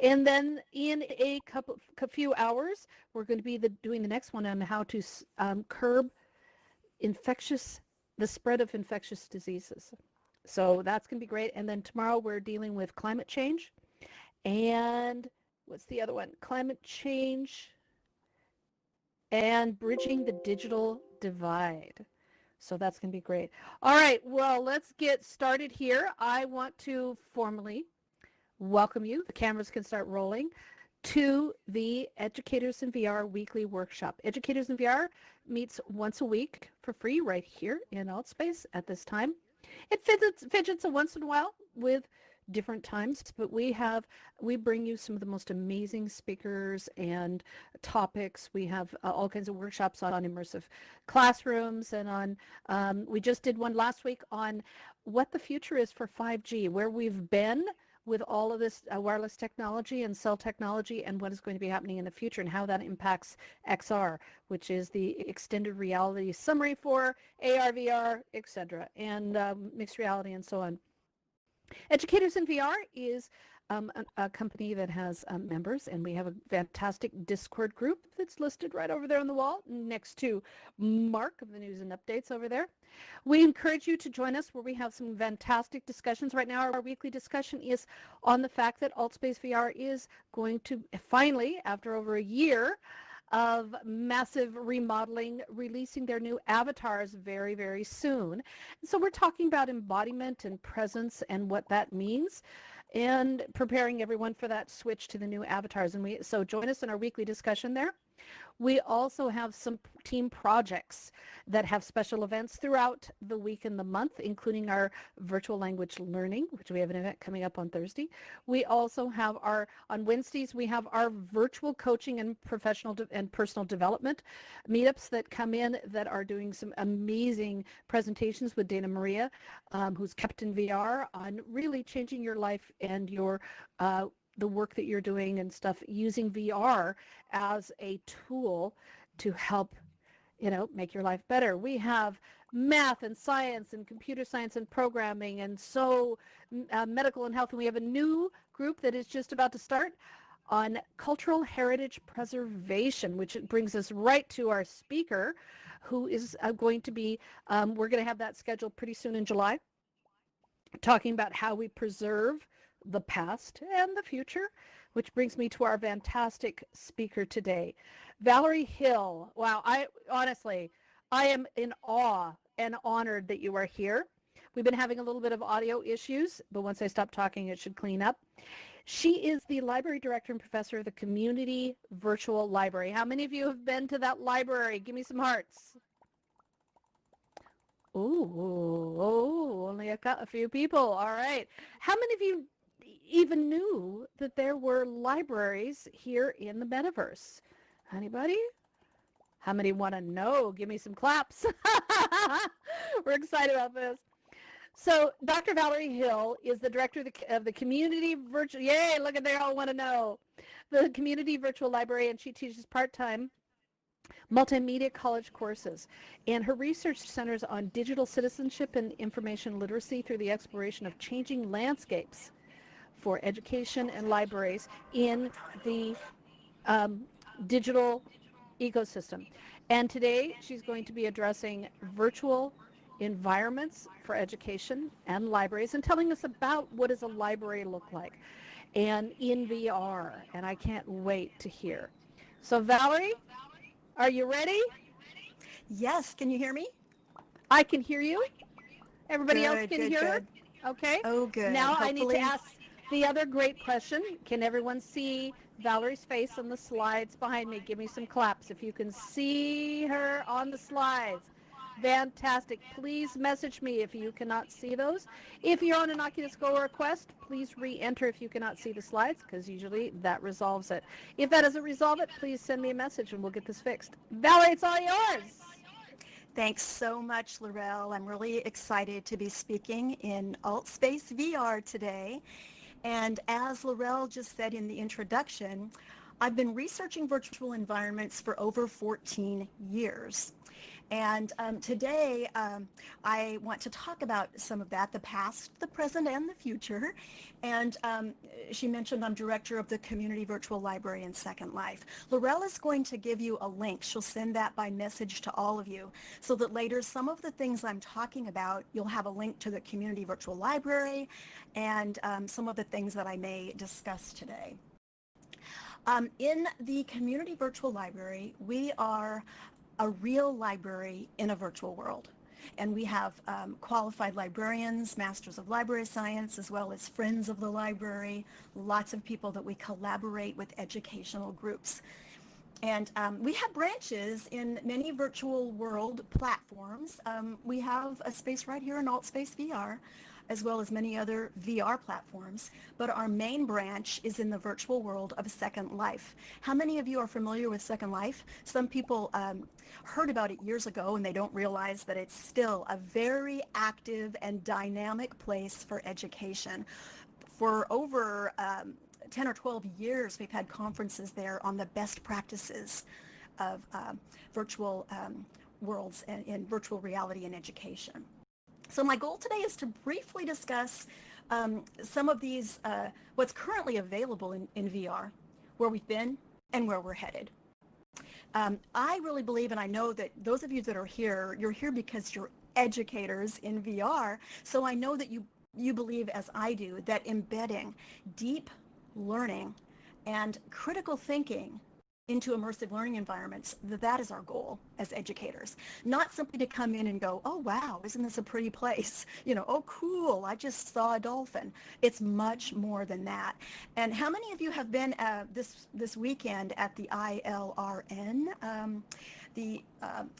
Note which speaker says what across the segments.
Speaker 1: And then in a few hours, we're going to be doing the next one on how to curb the spread of infectious diseases. So that's going to be great. And then tomorrow we're dealing with climate change. And what's the other one? Climate change and bridging the digital divide. So that's going to be great. All right, well, let's get started here. I want to formally welcome you. The cameras can start rolling to the Educators in VR weekly workshop. Educators in VR meets once a week for free right here in AltSpace at this time. It fidgets a once in a while with different times, but we bring you some of the most amazing speakers and topics. We have all kinds of workshops on immersive classrooms and on we just did one last week on what the future is for 5G, where we've been with all of this wireless technology and cell technology, and what is going to be happening in the future and how that impacts XR, which is the extended reality summary for AR, VR, etc., and mixed reality and so on. Educators in VR is a company that has members, and we have a fantastic Discord group that's listed right over there on the wall next to Mark of the news and updates over there. We encourage you to join us where we have some fantastic discussions. Right now our weekly discussion is on the fact that AltSpace VR is going to finally, after over a year of massive remodeling, releasing their new avatars very, very soon. So we're talking about embodiment and presence and what that means, and preparing everyone for that switch to the new avatars. And so join us in our weekly discussion there. We also have some team projects that have special events throughout the week and the month, including our virtual language learning, which we have an event coming up on Thursday. We also have on Wednesdays, we have our virtual coaching and professional and personal development meetups that come in that are doing some amazing presentations with Dana Maria, who's Captain VR, on really changing your life and your the work that you're doing and stuff, using VR as a tool to help, make your life better. We have math and science and computer science and programming, and so medical and health. And we have a new group that is just about to start on cultural heritage preservation, which brings us right to our speaker, who is going to be, we're going to have that scheduled pretty soon in July, talking about how we preserve the past and the future, which brings me to our fantastic speaker today, Valerie Hill. Wow, I am in awe and honored that you are here. We've been having a little bit of audio issues, but once I stop talking, it should clean up. She is the library director and professor of the Community Virtual Library. How many of you have been to that library? Give me some hearts. Oh, only a few people. All right. How many of you even knew that there were libraries here in the metaverse? Anybody? How many want to know? Give me some claps. We're excited about this. So Dr. Valerie Hill is the director of the Community Virtual, yay, look at they all want to know, the Community Virtual Library, and she teaches part-time multimedia college courses. And her research centers on digital citizenship and information literacy through the exploration of changing landscapes for education and libraries in the digital ecosystem. And today she's going to be addressing virtual environments for education and libraries and telling us about what does a library look like and in VR. And I can't wait to hear. So Valerie, are you ready?
Speaker 2: Yes, can you hear me?
Speaker 1: I can hear you. Everybody else can hear
Speaker 2: good.
Speaker 1: her? Okay.
Speaker 2: Oh, good.
Speaker 1: Now
Speaker 2: Hopefully.
Speaker 1: I need to ask the other great question. Can everyone see Valerie's face on the slides behind me? Give me some claps if you can see her on the slides. Fantastic. Please message me if you cannot see those. If you're on an Oculus Go or a Quest, please re-enter if you cannot see the slides, because usually that resolves it. If that doesn't resolve it, please send me a message and we'll get this fixed. Valerie, it's all yours.
Speaker 2: Thanks so much, Laurel. I'm really excited to be speaking in AltSpace VR today. And as Laurel just said in the introduction, I've been researching virtual environments for over 14 years. And today I want to talk about some of that, the past, the present, and the future. And she mentioned I'm director of the Community Virtual Library in Second Life. Laurel is going to give you a link. She'll send that by message to all of you so that later some of the things I'm talking about, you'll have a link to the Community Virtual Library and some of the things that I may discuss today. In the Community Virtual Library, we are a real library in a virtual world. And we have qualified librarians, masters of library science, as well as friends of the library, lots of people that we collaborate with educational groups. And we have branches in many virtual world platforms. We have a space right here in AltSpace VR, as well as many other VR platforms, but our main branch is in the virtual world of Second Life. How many of you are familiar with Second Life? Some people heard about it years ago and they don't realize that it's still a very active and dynamic place for education. For over 10 or 12 years, we've had conferences there on the best practices of virtual worlds and in virtual reality in education. So my goal today is to briefly discuss some of these, what's currently available in VR, where we've been and where we're headed. I really believe, and I know that those of you that are here, you're here because you're educators in VR. So I know that you believe, as I do, that embedding deep learning and critical thinking into immersive learning environments, that is our goal as educators. Not simply to come in and go, oh wow, isn't this a pretty place? You know, oh cool, I just saw a dolphin. It's much more than that. And how many of you have been this weekend at the ILRN, the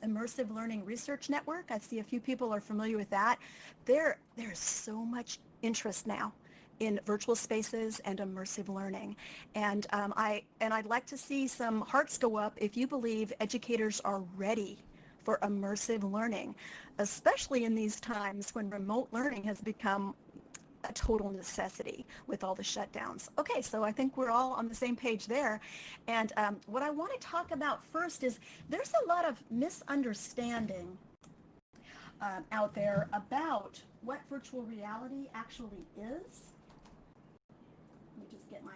Speaker 2: Immersive Learning Research Network? I see a few people are familiar with that. There's so much interest now in virtual spaces and immersive learning. And I'd like to see some hearts go up if you believe educators are ready for immersive learning, especially in these times when remote learning has become a total necessity with all the shutdowns. Okay, so I think we're all on the same page there. And what I want to talk about first is there's a lot of misunderstanding out there about what virtual reality actually is. Let me just get my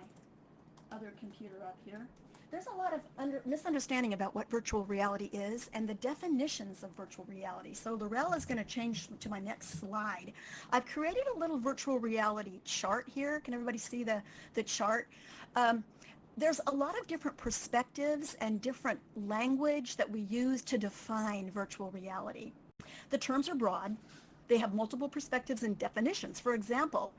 Speaker 2: other computer up here. There's a lot of misunderstanding about what virtual reality is and the definitions of virtual reality. So Laurel is going to change to my next slide. I've created a little virtual reality chart here. Can everybody see the chart? There's a lot of different perspectives and different language that we use to define virtual reality. The terms are broad. They have multiple perspectives and definitions. For example,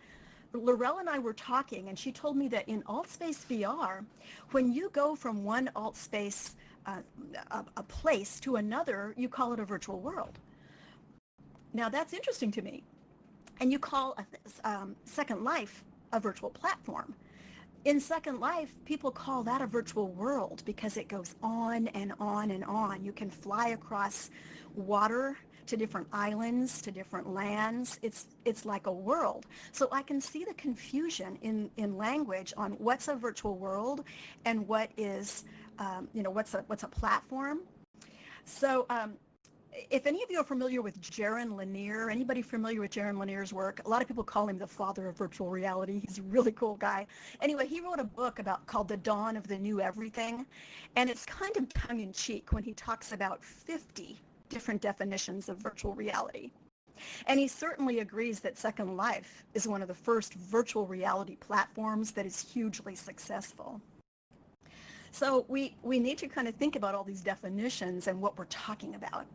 Speaker 2: Laurel and I were talking, and she told me that in AltSpace VR, when you go from one AltSpace, a place to another, you call it a virtual world. Now that's interesting to me. And you call Second Life a virtual platform. In Second Life, people call that a virtual world because it goes on and on and on. You can fly across water to different islands, to different lands. It's like a world. So I can see the confusion in language on what's a virtual world and what is, what's a platform. So if any of you are familiar with Jaron Lanier, anybody familiar with Jaron Lanier's work? A lot of people call him the father of virtual reality. He's a really cool guy. Anyway, he wrote a book called The Dawn of the New Everything, and it's kind of tongue-in-cheek when he talks about 50 different definitions of virtual reality. And he certainly agrees that Second Life is one of the first virtual reality platforms that is hugely successful. So we need to kind of think about all these definitions and what we're talking about.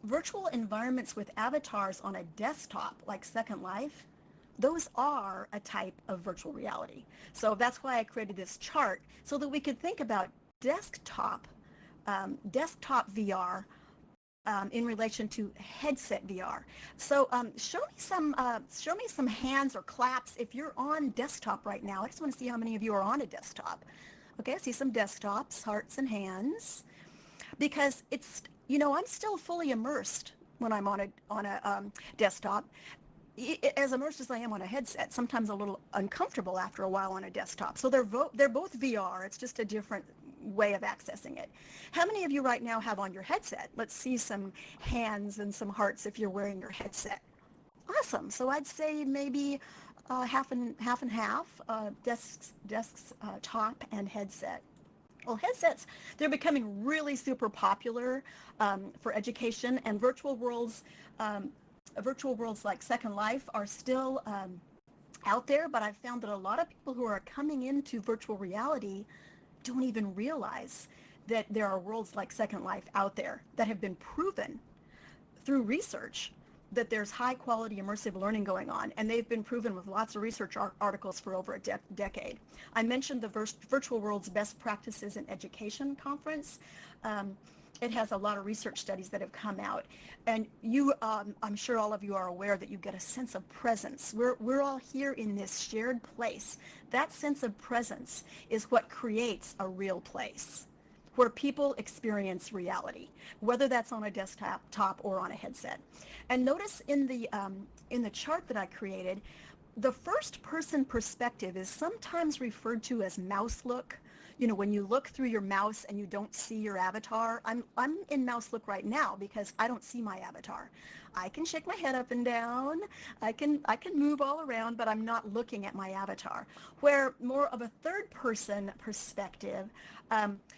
Speaker 2: Virtual environments with avatars on a desktop like Second Life, those are a type of virtual reality. So that's why I created this chart so that we could think about desktop VR in relation to headset VR. So show me some hands or claps if you're on desktop right now. I just want to see how many of you are on a desktop. Okay, I see some desktops, hearts and hands, because it's, I'm still fully immersed when I'm on a desktop. as immersed as I am on a headset, sometimes a little uncomfortable after a while on a desktop. So they're both VR. It's just a different way of accessing it. How many of you right now have on your headset? Let's see some hands and some hearts if you're wearing your headset. Awesome. So I'd say maybe half and half, desktop and headset. Well, headsets, they're becoming really super popular for education, and virtual worlds like Second Life are still out there, but I've found that a lot of people who are coming into virtual reality don't even realize that there are worlds like Second Life out there that have been proven through research that there's high quality immersive learning going on, and they've been proven with lots of research articles for over a decade. I mentioned the Virtual World's Best Practices in Education conference. It has a lot of research studies that have come out, and I'm sure all of you are aware that you get a sense of presence. We're all here in this shared place. That sense of presence is what creates a real place where people experience reality, whether that's on a desktop or on a headset. And notice in the chart that I created, the first person perspective is sometimes referred to as mouse look. You know, when you look through your mouse and you don't see your avatar. I'm in mouse look right now because I don't see my avatar. I can shake my head up and down. I can move all around, but I'm not looking at my avatar. Where more of a third person perspective,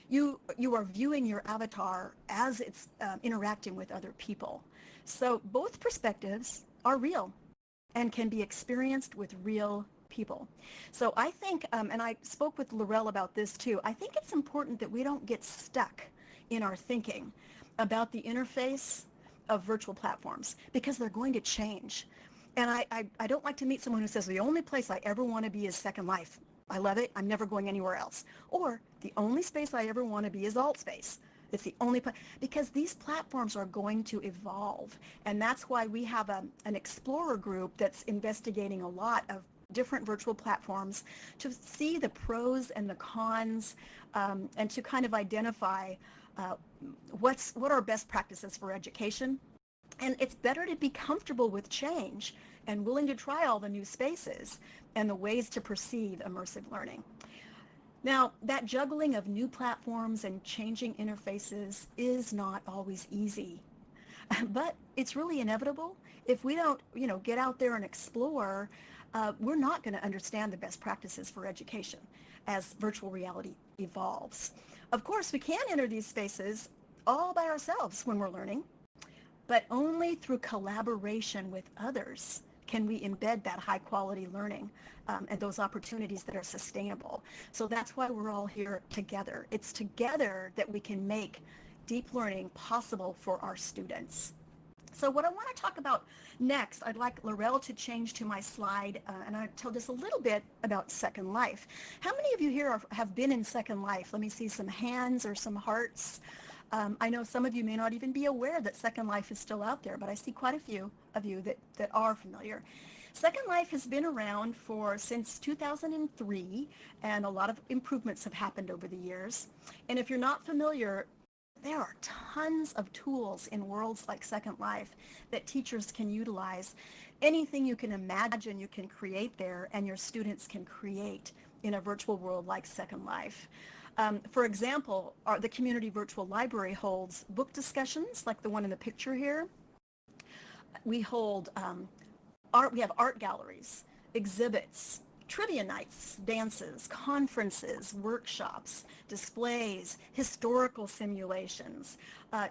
Speaker 2: you are viewing your avatar as it's interacting with other people. So both perspectives are real and can be experienced with real people. So I think, and I spoke with Laurel about this too, I think it's important that we don't get stuck in our thinking about the interface of virtual platforms, because they're going to change. And I don't like to meet someone who says the only place I ever want to be is Second Life. I love it. I'm never going anywhere else. Or the only space I ever want to be is alt space. It's the only place, because these platforms are going to evolve. And that's why we have an explorer group that's investigating a lot of different virtual platforms to see the pros and the cons, and to kind of identify what are best practices for education. And it's better to be comfortable with change and willing to try all the new spaces and the ways to perceive immersive learning. Now, that juggling of new platforms and changing interfaces is not always easy, but it's really inevitable. If we don't, get out there and explore, we're not going to understand the best practices for education as virtual reality evolves. Of course, we can enter these spaces all by ourselves when we're learning, but only through collaboration with others can we embed that high quality learning and those opportunities that are sustainable. So that's why we're all here together. It's together that we can make deep learning possible for our students. So what I want to talk about next, I'd like Laurel to change to my slide, and I'll tell just a little bit about Second Life. How many of you here have been in Second Life? Let me see some hands or some hearts. I know some of you may not even be aware that Second Life is still out there, but I see quite a few of you that are familiar. Second Life has been around since 2003, and a lot of improvements have happened over the years. And if you're not familiar, there are tons of tools in worlds like Second Life that teachers can utilize. Anything you can imagine you can create there, and your students can create in a virtual world like Second Life. For example, the Community Virtual Library holds book discussions like the one in the picture here. We hold we have art galleries, exhibits, trivia nights, dances, conferences, workshops, displays, historical simulations,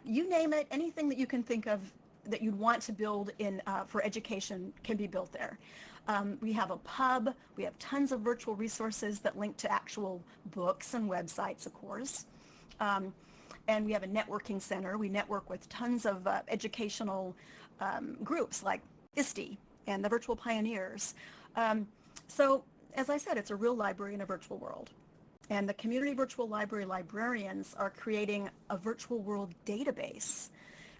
Speaker 2: you name it, anything that you can think of that you'd want to build for education can be built there. We have a pub, we have tons of virtual resources that link to actual books and websites, of course. And we have a networking center. We network with tons of educational groups like ISTE and the Virtual Pioneers. So as I said, it's a real library in a virtual world. And the Community Virtual Library librarians are creating a virtual world database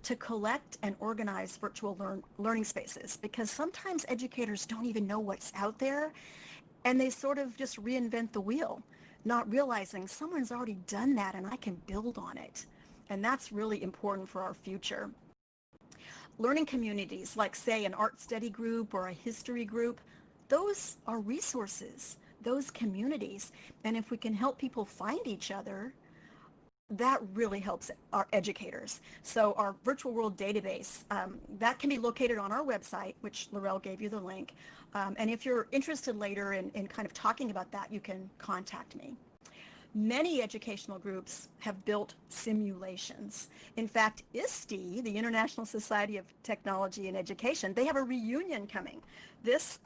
Speaker 2: to collect and organize virtual learning spaces, because sometimes educators don't even know what's out there, and they sort of just reinvent the wheel, not realizing someone's already done that and I can build on it. And that's really important for our future. learning communities like, say, an art study group or a history group, those are resources, those communities. And if we can help people find each other, that really helps our educators. So our virtual world database, that can be located on our website, which Laurel gave you the link. And if you're interested later in kind of talking about that, you can contact me. Many educational groups have built simulations. In fact, ISTE, the International Society of Technology and Education, they have a reunion coming this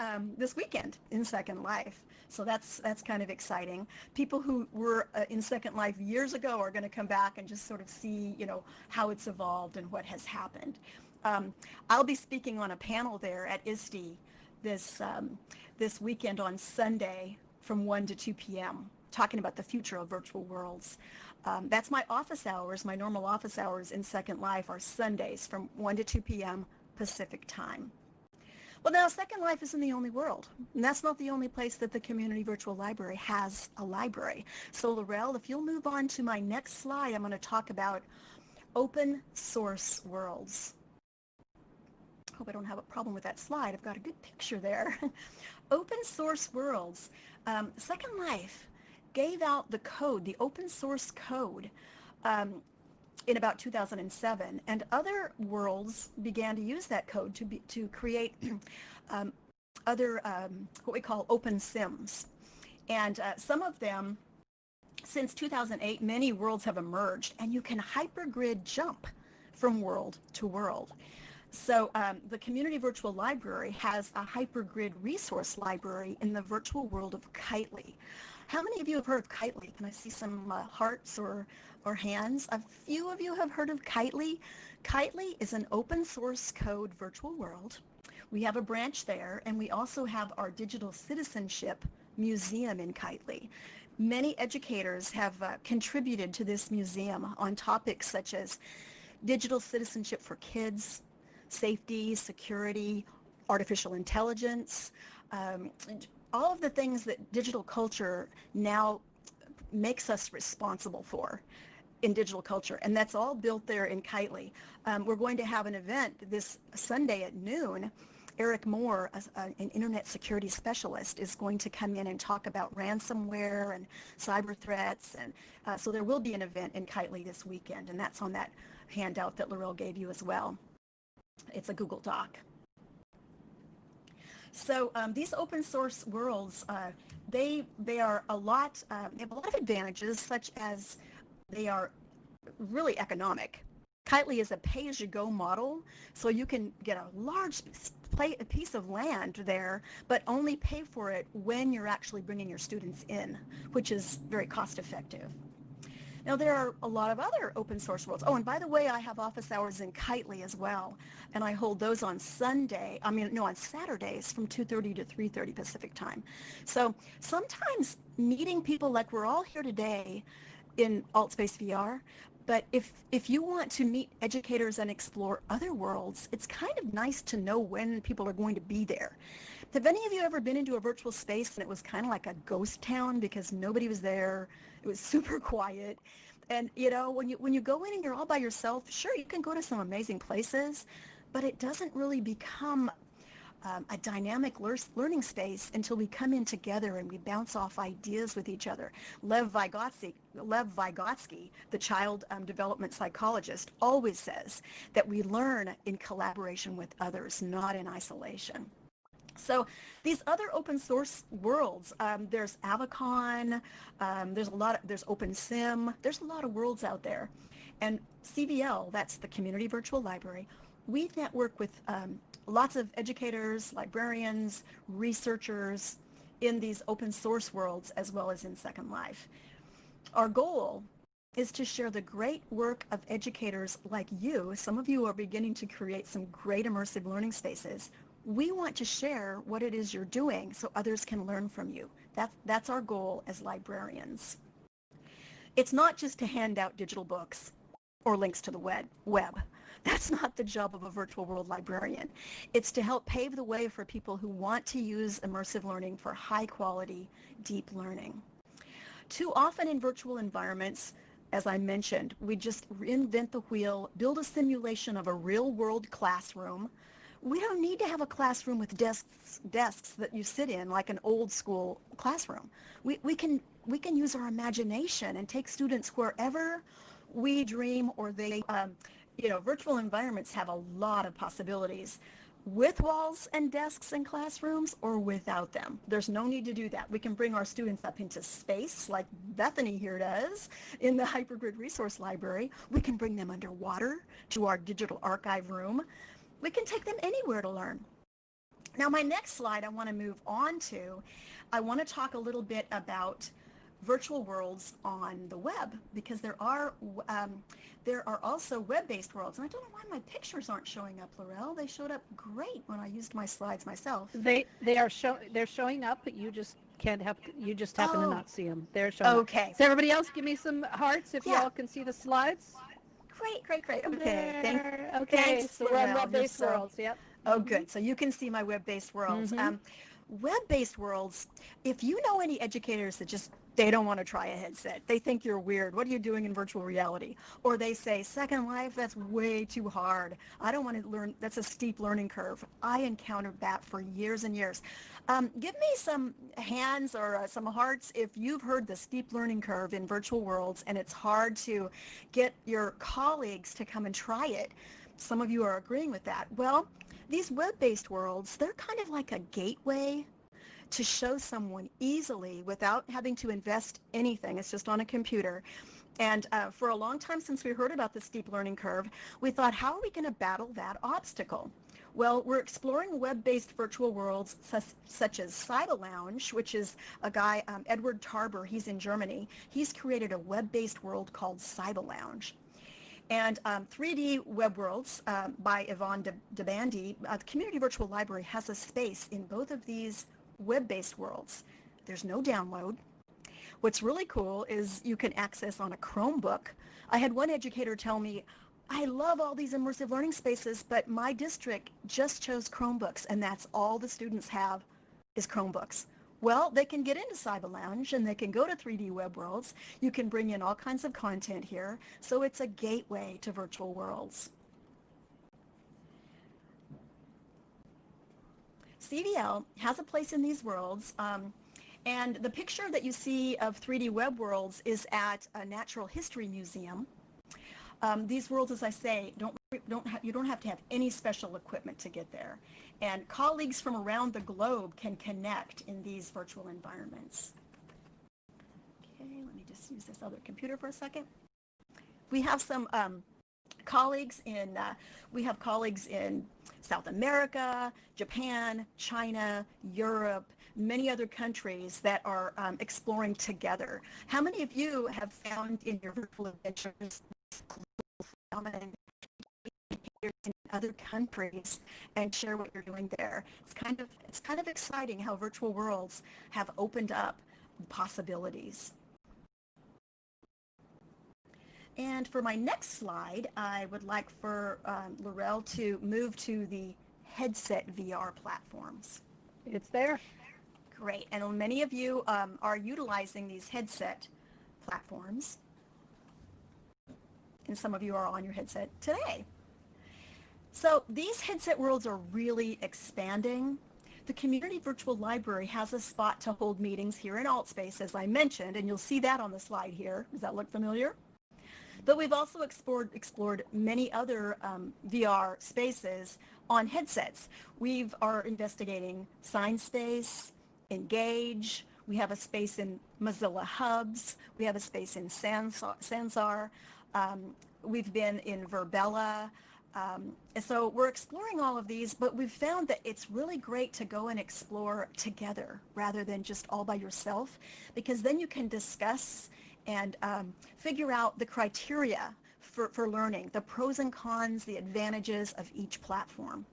Speaker 2: weekend in Second Life. So that's kind of exciting. People who were in Second Life years ago are going to come back and just sort of see, how it's evolved and what has happened. I'll be speaking on a panel there at ISTE this weekend on Sunday from 1 to 2 p.m. talking about the future of virtual worlds. That's my office hours. My normal office hours in Second Life are Sundays from 1 to 2 p.m. Pacific time. Well, now, Second Life isn't the only world, and that's not the only place that the Community Virtual Library has a library. So, Laurel, if you'll move on to my next slide, I'm going to talk about open source worlds. Hope I don't have a problem with that slide. I've got a good picture there. Open source worlds. Second Life gave out the code, the open source code, in about 2007, and other worlds began to use that code to create other what we call open sims. And some of them, since 2008, many worlds have emerged, and you can hypergrid jump from world to world. So the Community Virtual Library has a hypergrid resource library in the virtual world of Kitely. How many of you have heard of Kitely? Can I see some hearts or hands? A few of you have heard of Kitely. Kitely is an open source code virtual world. We have a branch there, and we also have our digital citizenship museum in Kitely. Many educators have contributed to this museum on topics such as digital citizenship for kids, safety, security, artificial intelligence, all of the things that digital culture now makes us responsible for in digital culture. And that's all built there in Kitely. We're going to have an event this Sunday at noon. Eric Moore, an internet security specialist, is going to come in and talk about ransomware and cyber threats. And so there will be an event in Kitely this weekend, and that's on that handout that Laurel gave you as well. It's a Google Doc. So these open source worlds, they are a lot. They have a lot of advantages, such as they are really economic. Kitely is a pay-as-you-go model, so you can get a large piece of land there, but only pay for it when you're actually bringing your students in, which is very cost-effective. Now, there are a lot of other open source worlds. Oh, and by the way, I have office hours in Kitely as well, and I hold those on on Saturdays from 2:30 to 3:30 Pacific time. So sometimes meeting people like we're all here today in AltSpace VR, but if you want to meet educators and explore other worlds, it's kind of nice to know when people are going to be there. Have any of you ever been into a virtual space and it was kind of like a ghost town because nobody was there? It was super quiet. And when you go in and you're all by yourself, sure, you can go to some amazing places, but it doesn't really become a dynamic learning space until we come in together and we bounce off ideas with each other. Lev Vygotsky, the child development psychologist, always says that we learn in collaboration with others, not in isolation. So these other open source worlds, there's Avacon, there's OpenSim, there's a lot of worlds out there. And CVL, that's the Community Virtual Library, we network with lots of educators, librarians, researchers in these open source worlds as well as in Second Life. Our goal is to share the great work of educators like you. Some of you are beginning to create some great immersive learning spaces. We want to share what it is you're doing so others can learn from you. That's our goal as librarians. It's not just to hand out digital books or links to the web. That's not the job of a virtual world librarian. It's to help pave the way for people who want to use immersive learning for high quality, deep learning. Too often in virtual environments, as I mentioned, we just reinvent the wheel, build a simulation of a real world classroom. We don't need to have a classroom with desks that you sit in like an old school classroom. We can use our imagination and take students wherever we dream or they, virtual environments have a lot of possibilities with walls and desks in classrooms or without them. There's no need to do that. We can bring our students up into space like Bethany here does in the Hypergrid Resource Library. We can bring them underwater to our digital archive room. We can take them anywhere to learn. Now, my next slide I want to move on to, I want to talk a little bit about virtual worlds on the web, because there are also web-based worlds. And I don't know why my pictures aren't showing up, Laurel. They showed up great when I used my slides myself.
Speaker 1: They're showing up, but you just happen to not see them. They're showing
Speaker 2: okay.
Speaker 1: up. So everybody else, give me some hearts if y'all can see the slides.
Speaker 2: Great. Okay.
Speaker 1: Thanks, so we're on web-based worlds. Yep.
Speaker 2: Oh, good. So you can see my web-based worlds. Web-based worlds, if you know any educators that they don't want to try a headset. They think you're weird. What are you doing in virtual reality? Or they say, Second Life, that's way too hard. I don't want to learn. That's a steep learning curve. I encountered that for years and years. Give me some hands or some hearts if you've heard the steep learning curve in virtual worlds and it's hard to get your colleagues to come and try it. Some of you are agreeing with that. Well, these web-based worlds, they're kind of like a gateway to show someone easily without having to invest anything. It's just on a computer. And for a long time since we heard about the steep learning curve, we thought, how are we going to battle that obstacle? Well, we're exploring web-based virtual worlds such as Cyber Lounge, which is a guy, Edward Tarber, he's in Germany. He's created a web-based world called Cyber Lounge. And 3D Web Worlds by Yvonne DeBandy, the Community Virtual Library has a space in both of these web-based worlds. There's no download. What's really cool is you can access on a Chromebook. I had one educator tell me, I love all these immersive learning spaces, but my district just chose Chromebooks, and that's all the students have is Chromebooks. Well, they can get into Cyber Lounge and they can go to 3D Web Worlds. You can bring in all kinds of content here. So it's a gateway to virtual worlds. CVL has a place in these worlds. And the picture that you see of 3D Web Worlds is at a Natural History Museum. These worlds, as I say, you don't have to have any special equipment to get there. And colleagues from around the globe can connect in these virtual environments. Okay, let me just use this other computer for a second. We have some colleagues in South America, Japan, China, Europe, many other countries that are exploring together. How many of you have found in your virtual adventures phenomenon in other countries and share what you're doing there? It's kind of exciting how virtual worlds have opened up possibilities. And for my next slide, I would like for Laurel to move to the headset VR platforms.
Speaker 1: It's there.
Speaker 2: Great. And many of you are utilizing these headset platforms. And some of you are on your headset today. So these headset worlds are really expanding. The Community Virtual Library has a spot to hold meetings here in AltSpace, as I mentioned, and you'll see that on the slide here. Does that look familiar? But we've also explored many other VR spaces on headsets. We are investigating ScienceSpace, Engage. We have a space in Mozilla Hubs. We have a space in Sansar. We've been in Verbella. So we're exploring all of these, but we've found that it's really great to go and explore together rather than just all by yourself, because then you can discuss and figure out the criteria for learning, the pros and cons, the advantages of each platform.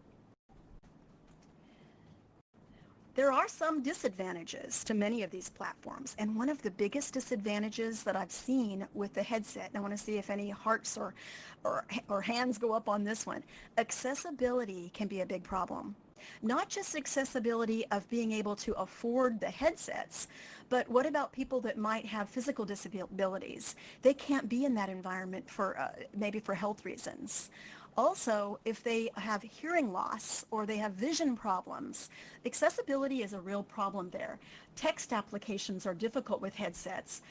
Speaker 2: There are some disadvantages to many of these platforms, and one of the biggest disadvantages that I've seen with the headset, and I want to see if any hearts or hands go up on this one, accessibility can be a big problem. Not just accessibility of being able to afford the headsets, But what about people that might have physical disabilities? They can't be in that environment for maybe for health reasons. Also, if they have hearing loss or they have vision problems, accessibility is a real problem there. Text applications are difficult with headsets.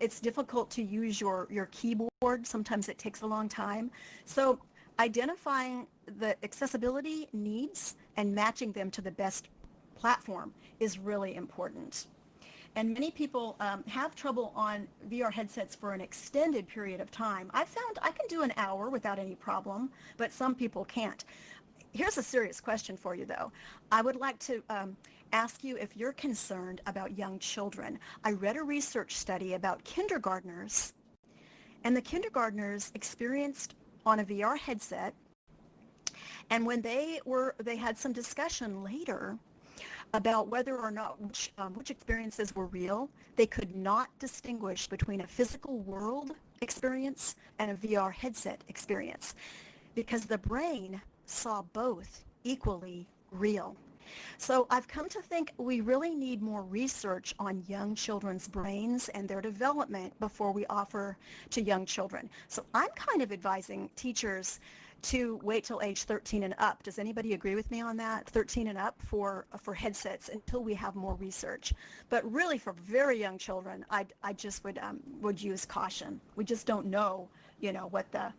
Speaker 2: It's difficult to use your keyboard. Sometimes it takes a long time. So identifying the accessibility needs and matching them to the best platform is really important. And many people have trouble on VR headsets for an extended period of time. I found I can do an hour without any problem, but some people can't. Here's a serious question for you, though. I would like to ask you if you're concerned about young children. I read a research study about kindergartners, and the kindergartners experienced on a VR headset, and when they had some discussion later about whether or not which experiences were real. They could not distinguish between a physical world experience and a VR headset experience because the brain saw both equally real. So I've come to think we really need more research on young children's brains and their development before we offer to young children. So I'm kind of advising teachers to wait till age 13 and up. Does anybody agree with me on that? 13 and up for headsets until we have more research. But really for very young children, I just would use caution. We just don't know, what the,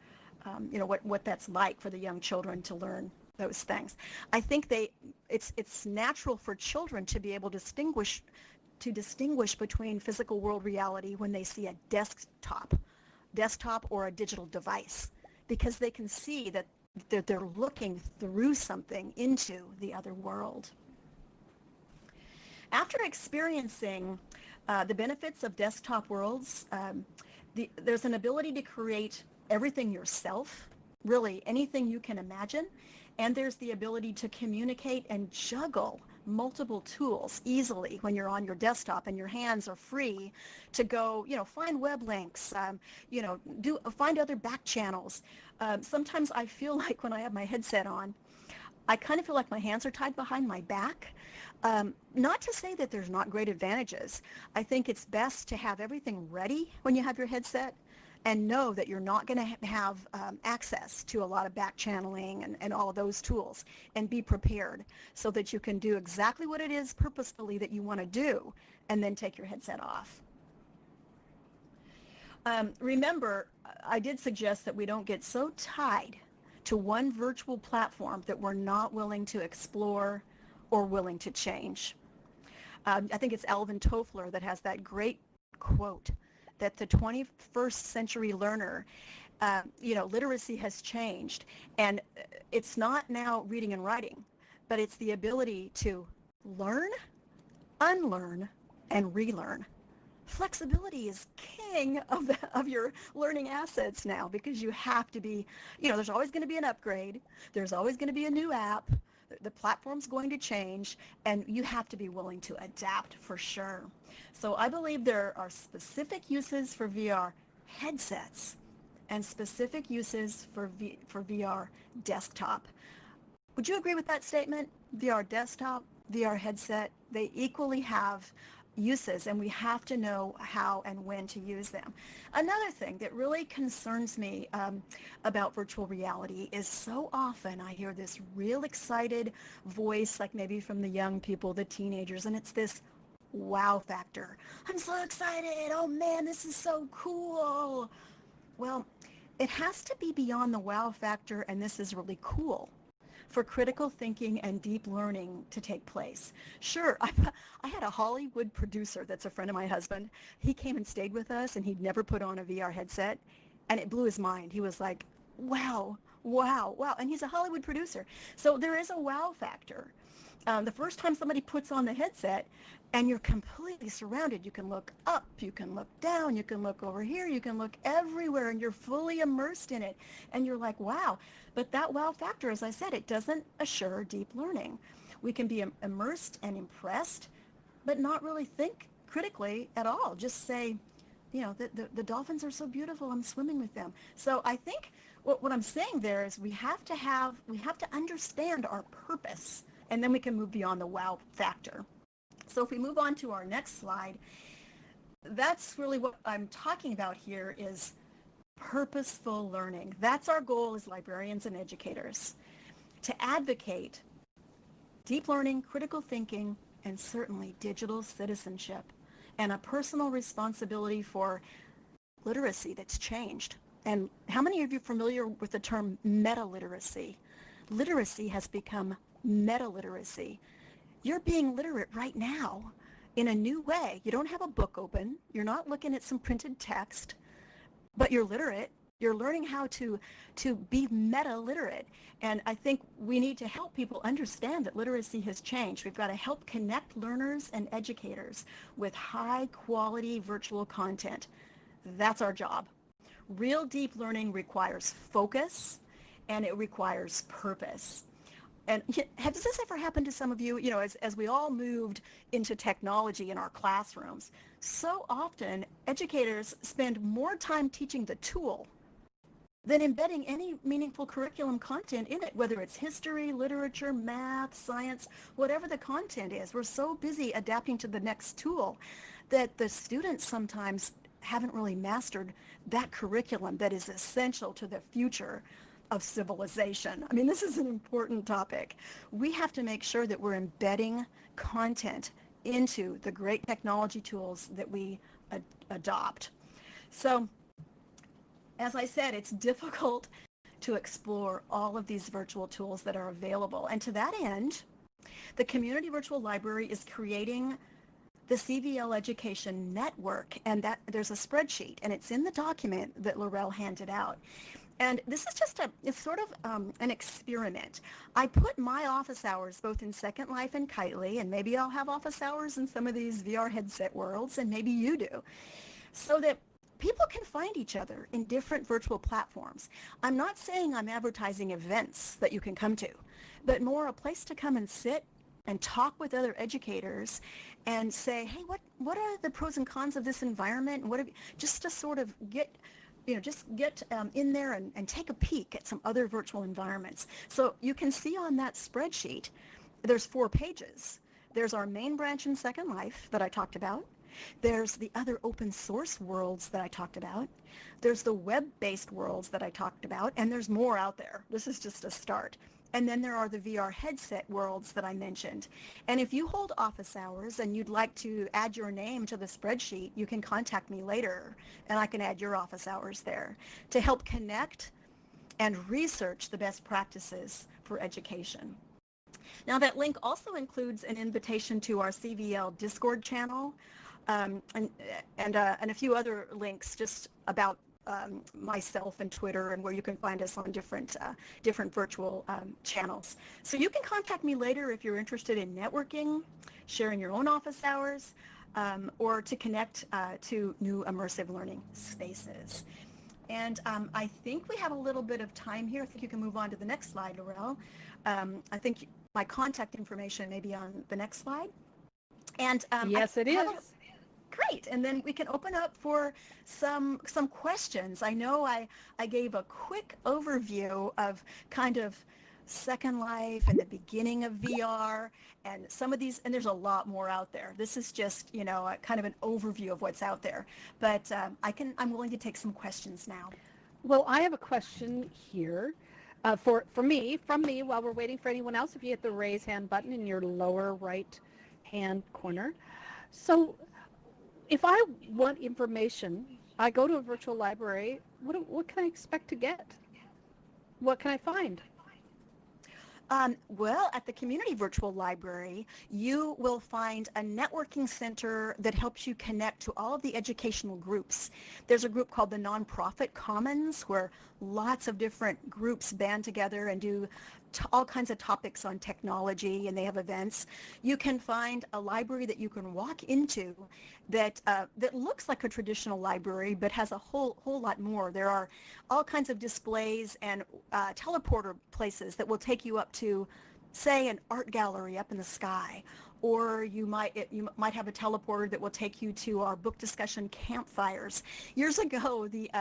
Speaker 2: what that's like for the young children to learn those things. I think it's natural for children to be able to distinguish between physical world reality when they see a desktop or a digital device, because they can see that they're looking through something into the other world. After experiencing the benefits of desktop worlds, there's an ability to create everything yourself, really anything you can imagine, and there's the ability to communicate and juggle multiple tools easily when you're on your desktop and your hands are free to go, find web links, find other back channels. Sometimes I feel like when I have my headset on, I kind of feel like my hands are tied behind my back. Not to say that there's not great advantages. I think it's best to have everything ready when you have your headset and know that you're not going to have access to a lot of back channeling and all of those tools, and be prepared so that you can do exactly what it is purposefully that you want to do, and then take your headset off. Remember, I did suggest that we don't get so tied to one virtual platform that we're not willing to explore or willing to change. I think it's Alvin Toffler that has that great quote that the 21st century learner, literacy has changed, and it's not now reading and writing, but it's the ability to learn, unlearn, and relearn. Flexibility is king of your learning assets now, because you have to be, there's always going to be an upgrade, there's always going to be a new app, the platform's going to change, and you have to be willing to adapt for sure. So I believe there are specific uses for VR headsets and specific uses for VR desktop. Would you agree with that statement? VR desktop, VR headset, they equally have uses, and we have to know how and when to use them. Another thing that really concerns me about virtual reality is so often I hear this real excited voice, like maybe from the young people, the teenagers, and it's this wow factor. I'm so excited. Oh man, this is so cool. Well, it has to be beyond the wow factor, and this is really cool, for critical thinking and deep learning to take place. Sure, I had a Hollywood producer that's a friend of my husband. He came and stayed with us, and he'd never put on a VR headset, and it blew his mind. He was like, wow, wow, wow. And he's a Hollywood producer. So there is a wow factor. The first time somebody puts on the headset and you're completely surrounded, you can look up, you can look down, you can look over here, you can look everywhere, and you're fully immersed in it. And you're like, wow. But that wow factor, as I said, it doesn't assure deep learning. We can be immersed and impressed, but not really think critically at all. Just say, the dolphins are so beautiful, I'm swimming with them. So I think what I'm saying there is we have to understand our purpose, and then we can move beyond the wow factor. So if we move on to our next slide, that's really what I'm talking about here is purposeful learning. That's our goal as librarians and educators, to advocate deep learning, critical thinking, and certainly digital citizenship, and a personal responsibility for literacy that's changed. And how many of you are familiar with the term meta-literacy? Literacy has become meta-literacy. You're being literate right now in a new way. You don't have a book open. You're not looking at some printed text, but you're literate. You're learning how to be meta-literate. And I think we need to help people understand that literacy has changed. We've got to help connect learners and educators with high-quality virtual content. That's our job. Real deep learning requires focus, and it requires purpose. And has this ever happened to some of you? You know, as we all moved into technology in our classrooms, so often educators spend more time teaching the tool than embedding any meaningful curriculum content in it, whether it's history, literature, math, science, whatever the content is. We're so busy adapting to the next tool that the students sometimes haven't really mastered that curriculum that is essential to the future of civilization. I mean, this is an important topic. We have to make sure that we're embedding content into the great technology tools that we adopt. So, as I said, it's difficult to explore all of these virtual tools that are available. And to that end, the Community Virtual Library is creating the CVL Education Network, and that there's a spreadsheet, and it's in the document that Laurel handed out. And this is just it's sort of an experiment. I put my office hours both in Second Life and Kitely, and maybe I'll have office hours in some of these VR headset worlds, and maybe you do, so that people can find each other in different virtual platforms. I'm not saying I'm advertising events that you can come to, but more a place to come and sit and talk with other educators and say, hey, what are the pros and cons of this environment? And just to sort of get in there and take a peek at some other virtual environments. So you can see on that spreadsheet, there's 4 pages. There's our main branch in Second Life that I talked about. There's the other open source worlds that I talked about. There's the web-based worlds that I talked about, and there's more out there. This is just a start. And then there are the VR headset worlds that I mentioned. And if you hold office hours and you'd like to add your name to the spreadsheet, you can contact me later, and I can add your office hours there to help connect and research the best practices for education. Now, that link also includes an invitation to our CVL Discord channel, and a few other links just about myself and Twitter, and where you can find us on different virtual channels. So you can contact me later if you're interested in networking, sharing your own office hours, or to connect to new immersive learning spaces. And I think we have a little bit of time here. I think you can move on to the next slide, Laurel. I think my contact information may be on the next slide. And
Speaker 1: yes, it is.
Speaker 2: Great, and then we can open up for some questions. I know I gave a quick overview of kind of Second Life and the beginning of VR and some of these, and there's a lot more out there. This is just, you know, kind of an overview of what's out there. But I'm willing to take some questions now.
Speaker 1: Well, I have a question here from me while we're waiting for anyone else. If you hit the raise hand button in your lower right hand corner. So if I want information, I go to a virtual library. What can I expect to get? What can I find?
Speaker 2: Well, at the Community Virtual Library, you will find a networking center that helps you connect to all of the educational groups. There's a group called the Nonprofit Commons, where lots of different groups band together and do all kinds of topics on technology, and they have events. You can find a library that you can walk into that looks like a traditional library, but has a whole lot more. There are all kinds of displays and teleporter places that will take you up to, say, an art gallery up in the sky, or you might have a teleporter that will take you to our book discussion campfires. Years ago, the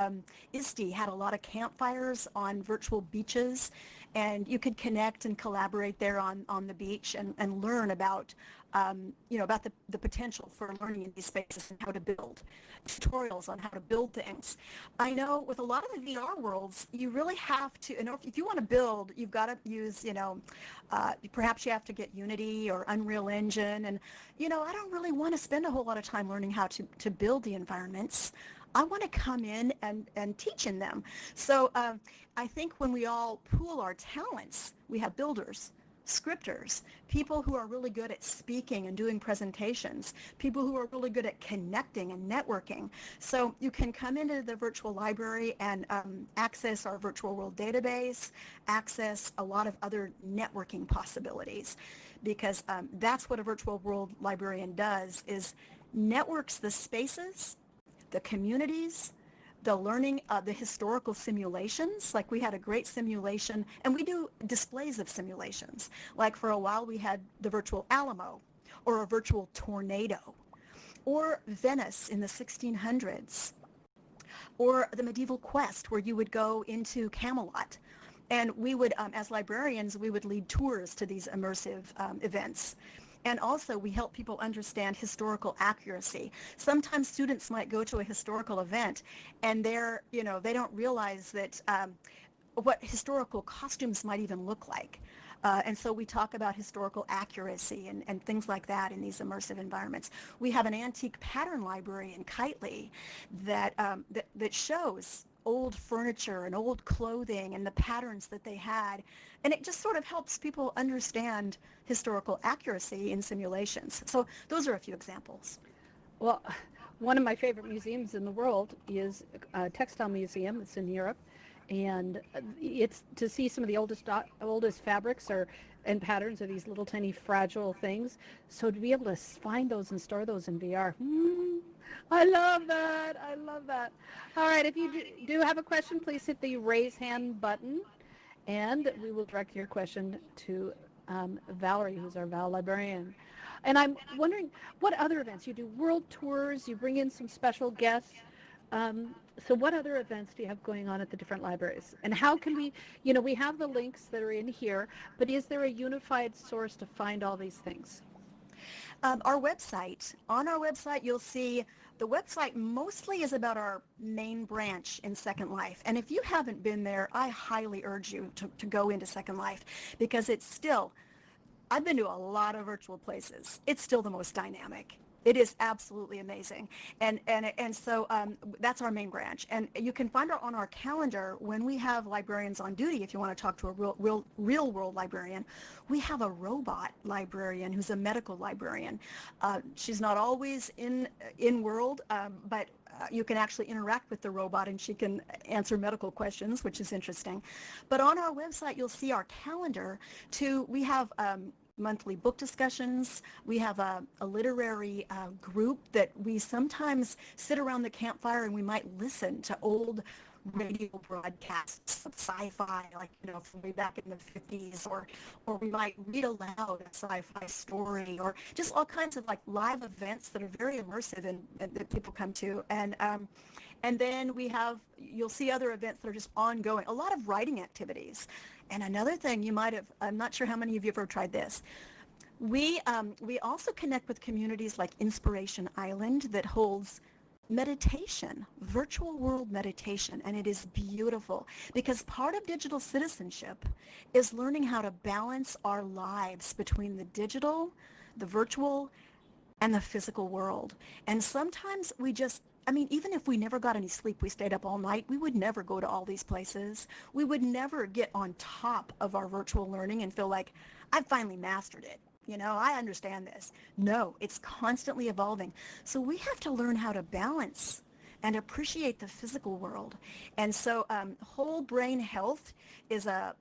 Speaker 2: ISTE had a lot of campfires on virtual beaches, and you could connect and collaborate there on the beach and learn about about the potential for learning in these spaces and how to build, tutorials on how to build things. I know with a lot of the VR worlds, you really have to, if you want to build, you've got to use, perhaps you have to get Unity or Unreal Engine. And, I don't really want to spend a whole lot of time learning how to build the environments. I want to come in and teach in them. So I think when we all pool our talents, we have builders, scripters, people who are really good at speaking and doing presentations, people who are really good at connecting and networking. So you can come into the virtual library and access our virtual world database, access a lot of other networking possibilities, because that's what a virtual world librarian does, is networks the spaces, the communities, the learning, the historical simulations. Like we had a great simulation, and we do displays of simulations. Like for a while we had the virtual Alamo, or a virtual tornado, or Venice in the 1600s, or the medieval quest where you would go into Camelot. And we would, as librarians, we would lead tours to these immersive events. And also we help people understand historical accuracy. Sometimes students might go to a historical event and they don't realize that what historical costumes might even look like. And so we talk about historical accuracy and things like that in these immersive environments. We have an antique pattern library in Kitely that shows old furniture and old clothing and the patterns that they had. And it just sort of helps people understand historical accuracy in simulations. So those are a few examples.
Speaker 1: Well, one of my favorite museums in the world is a textile museum. It's in Europe. And it's to see some of the oldest fabrics and patterns of these little tiny fragile things. So to be able to find those and store those in VR, I love that. I love that. All right, if you do have a question, please hit the raise hand button, and we will direct your question to Valerie, who's our Val librarian. And I'm wondering, what other events? You do world tours, you bring in some special guests. So what other events do you have going on at the different libraries? And how can we have the links that are in here, but is there a unified source to find all these things?
Speaker 2: Our website. On our website, you'll see the website mostly is about our main branch in Second Life. And if you haven't been there, I highly urge you to go into Second Life, because it's still, I've been to a lot of virtual places. It's still the most dynamic. It is absolutely amazing. And so that's our main branch. And you can find out on our calendar when we have librarians on duty. If you want to talk to a real world librarian, we have a robot librarian who's a medical librarian. She's not always in world, but you can actually interact with the robot and she can answer medical questions, which is interesting. But on our website, you'll see our calendar we have monthly book discussions. We have a literary group that we sometimes sit around the campfire and we might listen to old radio broadcasts of sci-fi, like, from way back in the 50s, or we might read aloud a sci-fi story, or just all kinds of like live events that are very immersive and that people come to. And then you'll see other events that are just ongoing, a lot of writing activities. And another thing I'm not sure how many of you have ever tried this. We also connect with communities like Inspiration Island that holds meditation, virtual world meditation, and it is beautiful, because part of digital citizenship is learning how to balance our lives between the digital, the virtual, and the physical world. And sometimes even if we never got any sleep, we stayed up all night, we would never go to all these places. We would never get on top of our virtual learning and feel like, I've finally mastered it. I understand this. No, it's constantly evolving. So we have to learn how to balance and appreciate the physical world. And so whole brain health is a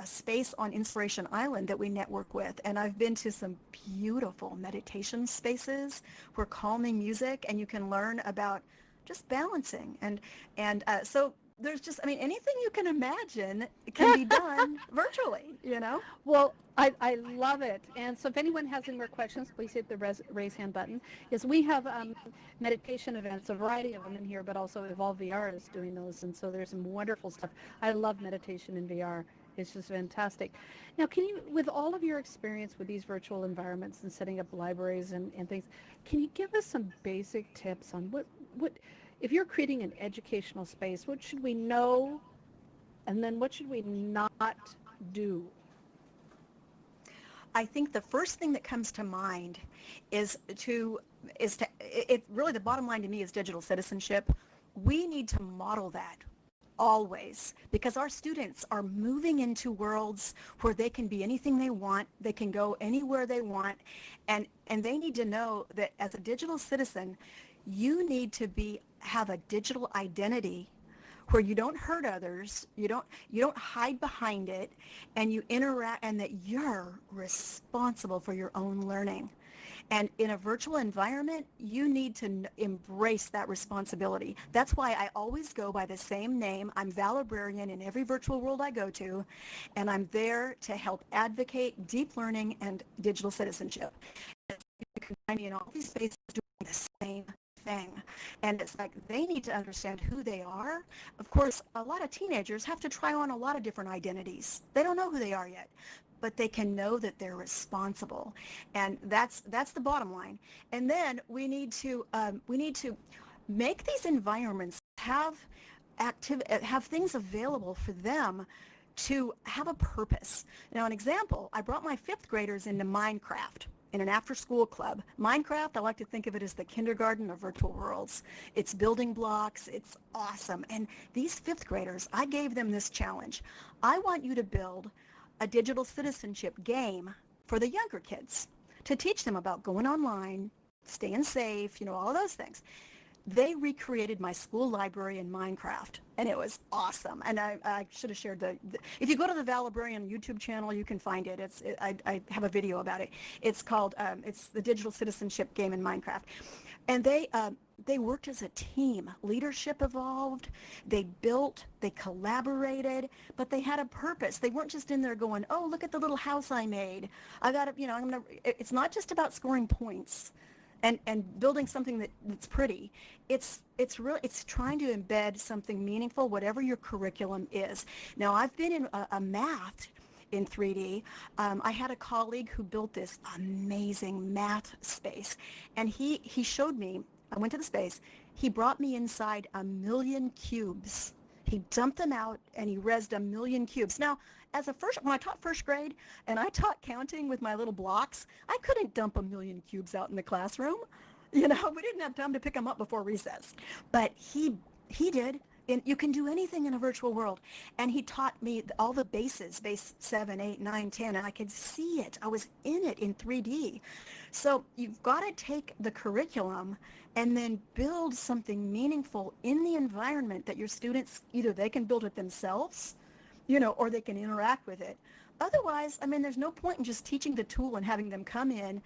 Speaker 2: space on Inspiration Island that we network with. And I've been to some beautiful meditation spaces where calming music, and you can learn about just balancing. And so there's just, anything you can imagine can be done virtually,
Speaker 1: Well, I love it. And so if anyone has any more questions, please hit the raise hand button. We have meditation events, a variety of them in here, but also Evolve VR is doing those. And so there's some wonderful stuff. I love meditation in VR. It's just fantastic. Now, can you, with all of your experience with these virtual environments and setting up libraries and things, can you give us some basic tips on what, if you're creating an educational space, what should we know, and then what should we not do?
Speaker 2: I think the first thing that comes to mind it really, the bottom line to me is digital citizenship. We need to model that always, because our students are moving into worlds where they can be anything they want, they can go anywhere they want, and they need to know that as a digital citizen, you need to have a digital identity where you don't hurt others, you don't hide behind it, and you interact, and that you're responsible for your own learning. And in a virtual environment, you need to embrace that responsibility. That's why I always go by the same name. I'm Librarian in every virtual world I go to, and I'm there to help advocate deep learning and digital citizenship. You can find me in all these spaces doing the same thing. And it's like they need to understand who they are. Of course, a lot of teenagers have to try on a lot of different identities. They don't know who they are yet, but they can know that they're responsible, and that's the bottom line. And then we need to make these environments have things available for them to have a purpose. Now, an example: I brought my fifth graders into Minecraft in an after-school club. Minecraft, I like to think of it as the kindergarten of virtual worlds. It's building blocks. It's awesome. And these fifth graders, I gave them this challenge. I want you to build a digital citizenship game for the younger kids to teach them about going online, staying safe, all of those things. They recreated my school library in Minecraft, and it was awesome. And I should have shared if you go to the Librarian YouTube channel, you can find it. I have a video about it. It's called, it's the digital citizenship game in Minecraft. And they worked as a team. Leadership evolved. They built, they collaborated, but they had a purpose. They weren't just in there going, oh, look at the little house I made. I got to, it's not just about scoring points and building something that's pretty. It's trying to embed something meaningful, whatever your curriculum is. Now, I've been in a math in 3D. I had a colleague who built this amazing math space, and he showed me. I went to the space. He brought me inside 1,000,000 cubes. He dumped them out, and he rezzed 1,000,000 cubes. Now, when I taught first grade and I taught counting with my little blocks, I couldn't dump 1,000,000 cubes out in the classroom. We didn't have time to pick them up before recess. But he did. And you can do anything in a virtual world. And he taught me all the bases, base 7, 8, 9, 10, and I could see it. I was in it in 3D. So you've got to take the curriculum and then build something meaningful in the environment that your students, either they can build it themselves, or they can interact with it. Otherwise, there's no point in just teaching the tool and having them come in.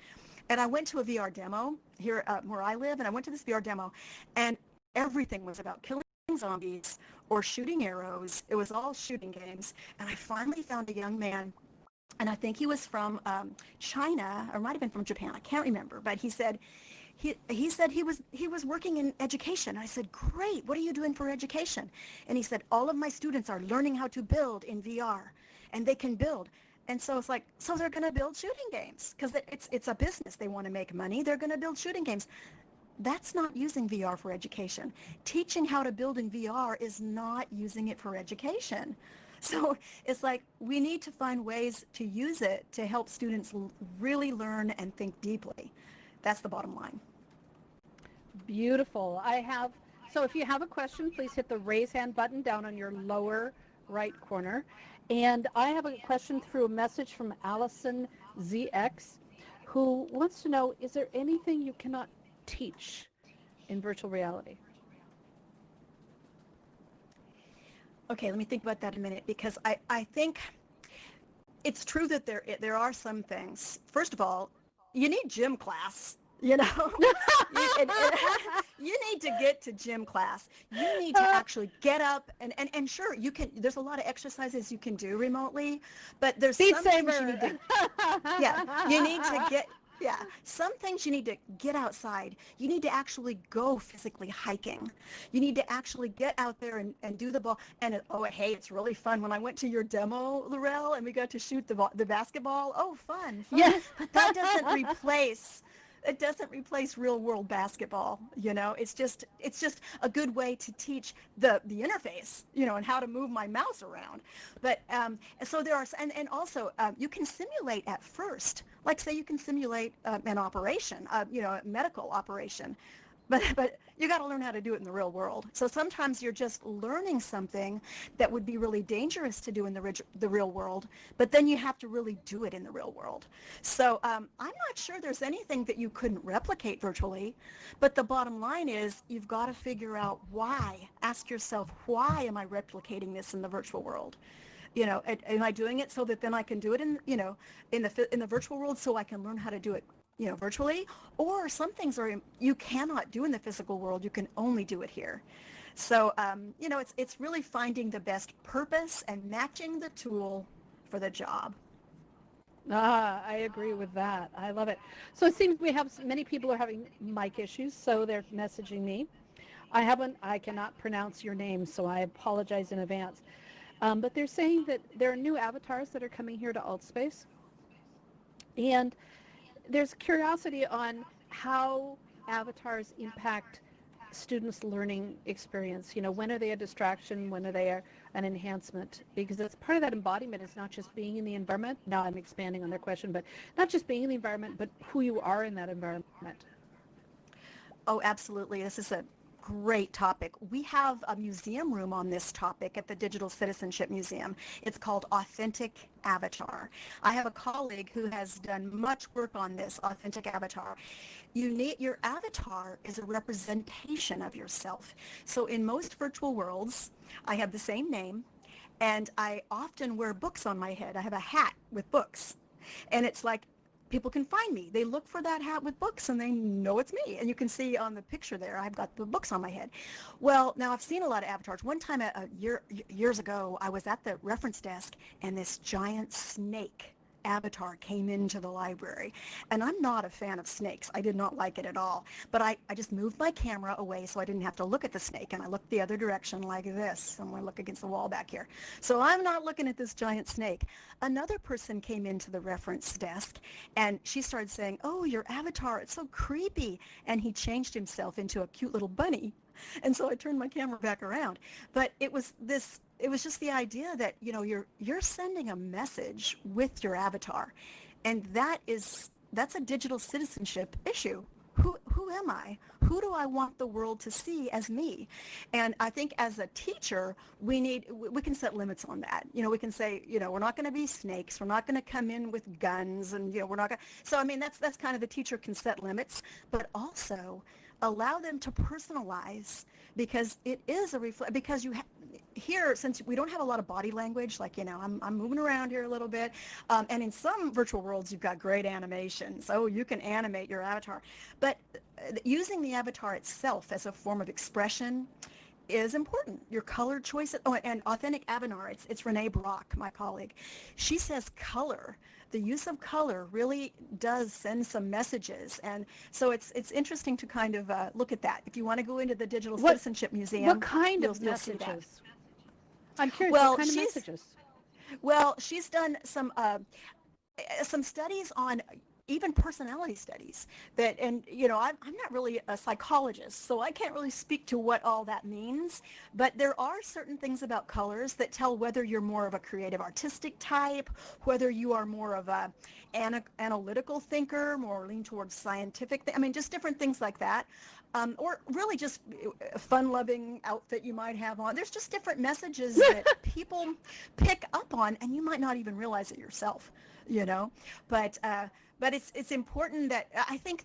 Speaker 2: And I went to a VR demo here where I live, and I went to this VR demo, and everything was about killing zombies or shooting arrows. It was all shooting games. And I finally found a young man, and I think he was from China, or might have been from Japan. I can't remember. But he said he was working in education. I said, great, what are you doing for education? And he said, all of my students are learning how to build in VR, and they can build. And so it's like, so they're going to build shooting games because it's a business. They want to make money. They're going to build shooting games. That's not using VR for education. Teaching how to build in VR is not using it for education. So it's like we need to find ways to use it to help students really learn and think deeply. That's the bottom line.
Speaker 1: Beautiful. So if you have a question, please hit the raise hand button down on your lower right corner. And I have a question through a message from Allison ZX, who wants to know, is there anything you cannot teach in virtual reality?
Speaker 2: Okay, let me think about that a minute, because I think it's true that there are some things. First of all, you need gym class. You need to get to gym class. You need to actually get up and sure, you can. There's a lot of exercises you can do remotely, but there's some things you need to. Yeah, you need to Yeah, some things you need to get outside. You need to actually go physically hiking. You need to actually get out there and do the ball. And oh, hey, it's really fun. When I went to your demo, Laurel, and we got to shoot the basketball, oh, fun, fun.
Speaker 1: Yeah.
Speaker 2: But that doesn't replace it doesn't replace real world basketball. It's just a good way to teach the interface, and how to move my mouse around. But so there are, and also you can simulate at first, like say you can simulate an operation, a medical operation. But you got to learn how to do it in the real world. So sometimes you're just learning something that would be really dangerous to do in the real world, but then you have to really do it in the real world. So I'm not sure there's anything that you couldn't replicate virtually, but the bottom line is you've got to figure out why. Ask yourself, why am I replicating this in the virtual world? Am I doing it so that then I can do it in the virtual world, so I can learn how to do it virtually? Or some things you cannot do in the physical world. You can only do it here. So it's really finding the best purpose and matching the tool for the job.
Speaker 1: I agree with that. I love it. So it seems we have many people are having mic issues, so they're messaging me. I cannot pronounce your name, so I apologize in advance. But they're saying that there are new avatars that are coming here to AltSpace, and there's curiosity on how avatars impact students' learning experience. When are they a distraction? When are they an enhancement? Because it's part of that embodiment is not just being in the environment. Now I'm expanding on their question, but not just being in the environment, but who you are in that environment.
Speaker 2: Oh, absolutely. This is a great topic. We have a museum room on this topic at the Digital Citizenship Museum. It's called Authentic Avatar. I have a colleague who has done much work on this authentic avatar. Your avatar is a representation of yourself. So in most virtual worlds, I have the same name, and I often wear books on my head. I have a hat with books. And it's like, people can find me. They look for that hat with books and they know it's me. And you can see on the picture there, I've got the books on my head. Well, now I've seen a lot of avatars. One time years ago, I was at the reference desk and this giant snake avatar came into the library. And I'm not a fan of snakes. I did not like it at all. But I just moved my camera away so I didn't have to look at the snake. And I looked the other direction like this. I'm going to look against the wall back here. So I'm not looking at this giant snake. Another person came into the reference desk and she started saying, "Oh, your avatar, it's so creepy." And he changed himself into a cute little bunny. And so I turned my camera back around. But it was just the idea that, you're sending a message with your avatar. And that's a digital citizenship issue. Who am I? Who do I want the world to see as me? And I think as a teacher, we can set limits on that. We can say, we're not going to be snakes. We're not going to come in with guns, and we're not going to. So I mean, that's kind of the teacher can set limits, but also allow them to personalize, because it is because here, since we don't have a lot of body language, like, I'm moving around here a little bit, and in some virtual worlds you've got great animations. Oh, you can animate your avatar, but using the avatar itself as a form of expression is important. Your color choices. Oh, and authentic avatar, it's Renee Brock, my colleague. She says the use of color really does send some messages. And so it's interesting to kind of look at that. If you want to go into the Digital Citizenship Museum,
Speaker 1: what kind of messages? I'm curious, what kind of messages?
Speaker 2: Well, she's done some studies on even personality studies I'm not really a psychologist, so I can't really speak to what all that means, but there are certain things about colors that tell whether you're more of a creative artistic type, whether you are more of a analytical thinker, more lean towards scientific, just different things like that. Or really just a fun-loving outfit you might have on. There's just different messages that people pick up on, and you might not even realize it yourself, But it's important that I think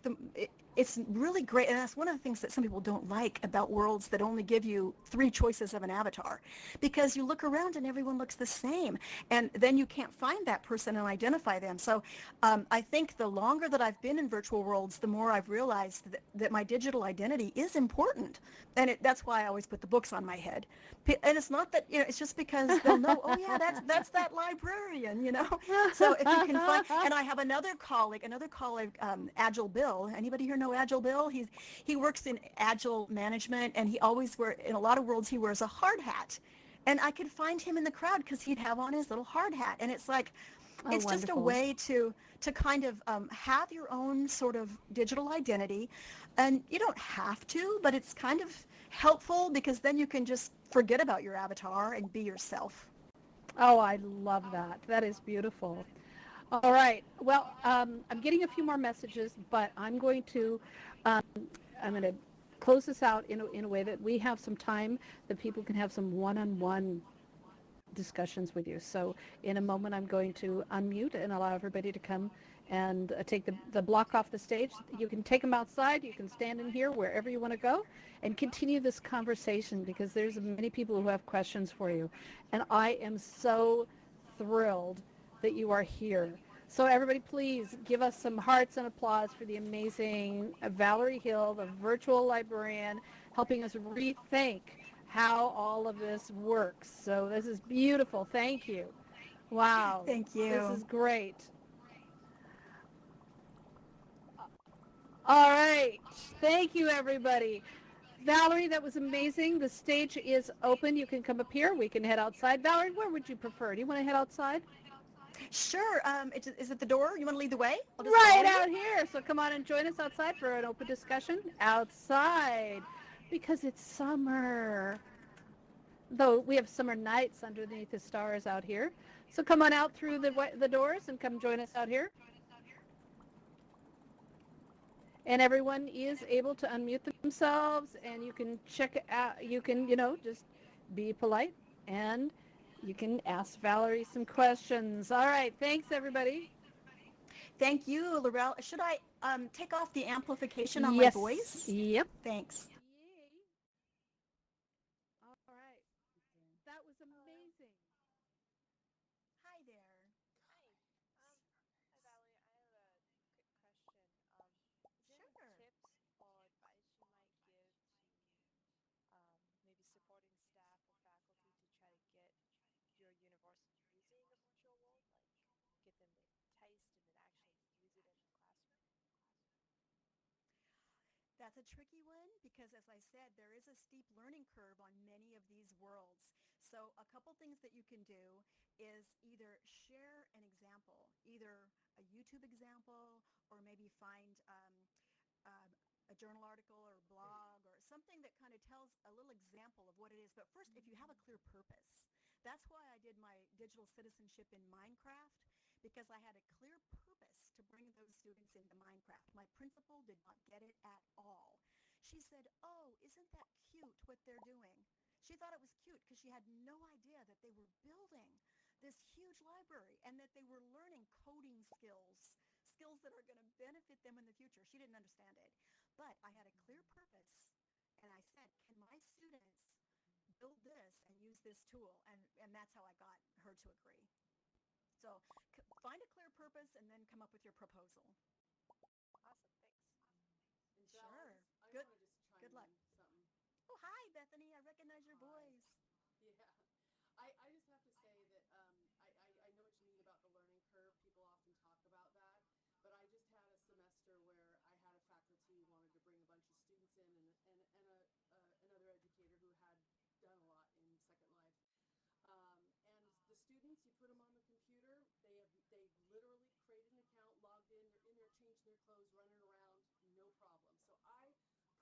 Speaker 2: it's really great, and that's one of the things that some people don't like about worlds that only give you 3 choices of an avatar, because you look around and everyone looks the same, and then you can't find that person and identify them. So I think the longer that I've been in virtual worlds, the more I've realized that my digital identity is important, and that's why I always put the books on my head. And it's not that, it's just because they'll know, oh yeah, that's that librarian, So if if you can find, and I have another colleague, Agile Bill. Anybody here know Agile Bill? He works in agile management, and he always in a lot of worlds he wears a hard hat, and I could find him in the crowd because he'd have on his little hard hat, and it's like,
Speaker 1: Oh,
Speaker 2: it's just a
Speaker 1: wonderful.
Speaker 2: way to kind of have your own sort of digital identity, and you don't have to, but it's kind of helpful because then you can just forget about your avatar and be yourself.
Speaker 1: Oh, I love that. That is beautiful. All right. Well, I'm getting a few more messages, but um, I'm going to close this out in a way that we have some time that people can have some one-on-one discussions with you. So in a moment, I'm going to unmute and allow everybody to come and take the block off the stage. You can take them outside. You can stand in here, wherever you want to go, and continue this conversation because there's many people who have questions for you. And I am so thrilled that you are here. So everybody, please give us some hearts and applause for the amazing Valerie Hill, the virtual librarian, helping us rethink how all of this works. So this is beautiful. Thank you. Wow.
Speaker 2: Thank
Speaker 1: This
Speaker 2: you.
Speaker 1: is great. All right. Thank you, everybody. Valerie, that was amazing. The stage is open. You can come up here. We can head outside. Valerie, where would you prefer? Do you want to head outside?
Speaker 2: Sure. Is it the door? You want to lead the way? I'll just
Speaker 1: Right
Speaker 2: follow you.
Speaker 1: out here. So come on and join us outside for an open discussion outside because it's summer. Though we have summer nights underneath the stars out here. So come on out through the doors and come join us out here. And everyone is able to unmute themselves and you can check out, you can, just be polite and you can ask Valerie some questions. All right. Thanks, everybody.
Speaker 2: Thank you, Laurel. Should I take off the amplification on my
Speaker 1: Yes.
Speaker 2: voice?
Speaker 1: Yep.
Speaker 2: Thanks.
Speaker 1: Yay. All right. That was amazing.
Speaker 2: Hi there.
Speaker 3: Hi. Hi Valerie. I have a quick question. Is there any
Speaker 2: Sure.
Speaker 3: tips or advice you might give to maybe supporting staff or faculty to try to get your university using a virtual world, like get them enticed and then actually use it in the classroom?
Speaker 2: That's a tricky one because, as I said, there is a steep learning curve on many of these worlds. So a couple things that you can do is either share an example, either a YouTube example or maybe find uh, a journal article or a blog or something that kind of tells a little example of what it is. But first, if you have a clear purpose, that's why I did my digital citizenship in Minecraft because I had a clear purpose to bring those students into Minecraft. My principal did not get it at all. She said, "Oh, isn't that cute what they're doing?" She thought it was cute because she had no idea that they were building this huge library and that they were learning coding skills that are going to benefit them in the future. She didn't understand it. But I had a clear purpose, and I said, can my students build this and use this tool? And that's how I got her to agree. So find a clear purpose and then come up with your proposal.
Speaker 3: Awesome. Thanks.
Speaker 4: And Val,
Speaker 2: Sure.
Speaker 4: I
Speaker 2: Good.
Speaker 4: want to just chime
Speaker 2: Good luck.
Speaker 4: in something.
Speaker 2: Oh, hi, Bethany. I recognize your
Speaker 4: Hi.
Speaker 2: voice.
Speaker 4: Yeah. I just have to say that I know what you mean about the learning curve. People often talk about that. But I just had a semester where I had a faculty wanted to bring a bunch of students in and another educator who had done a lot in Second Life. And the students, you put them on the computer, they literally created an account, logged in, they're in there changing their clothes, running around, no problem. So I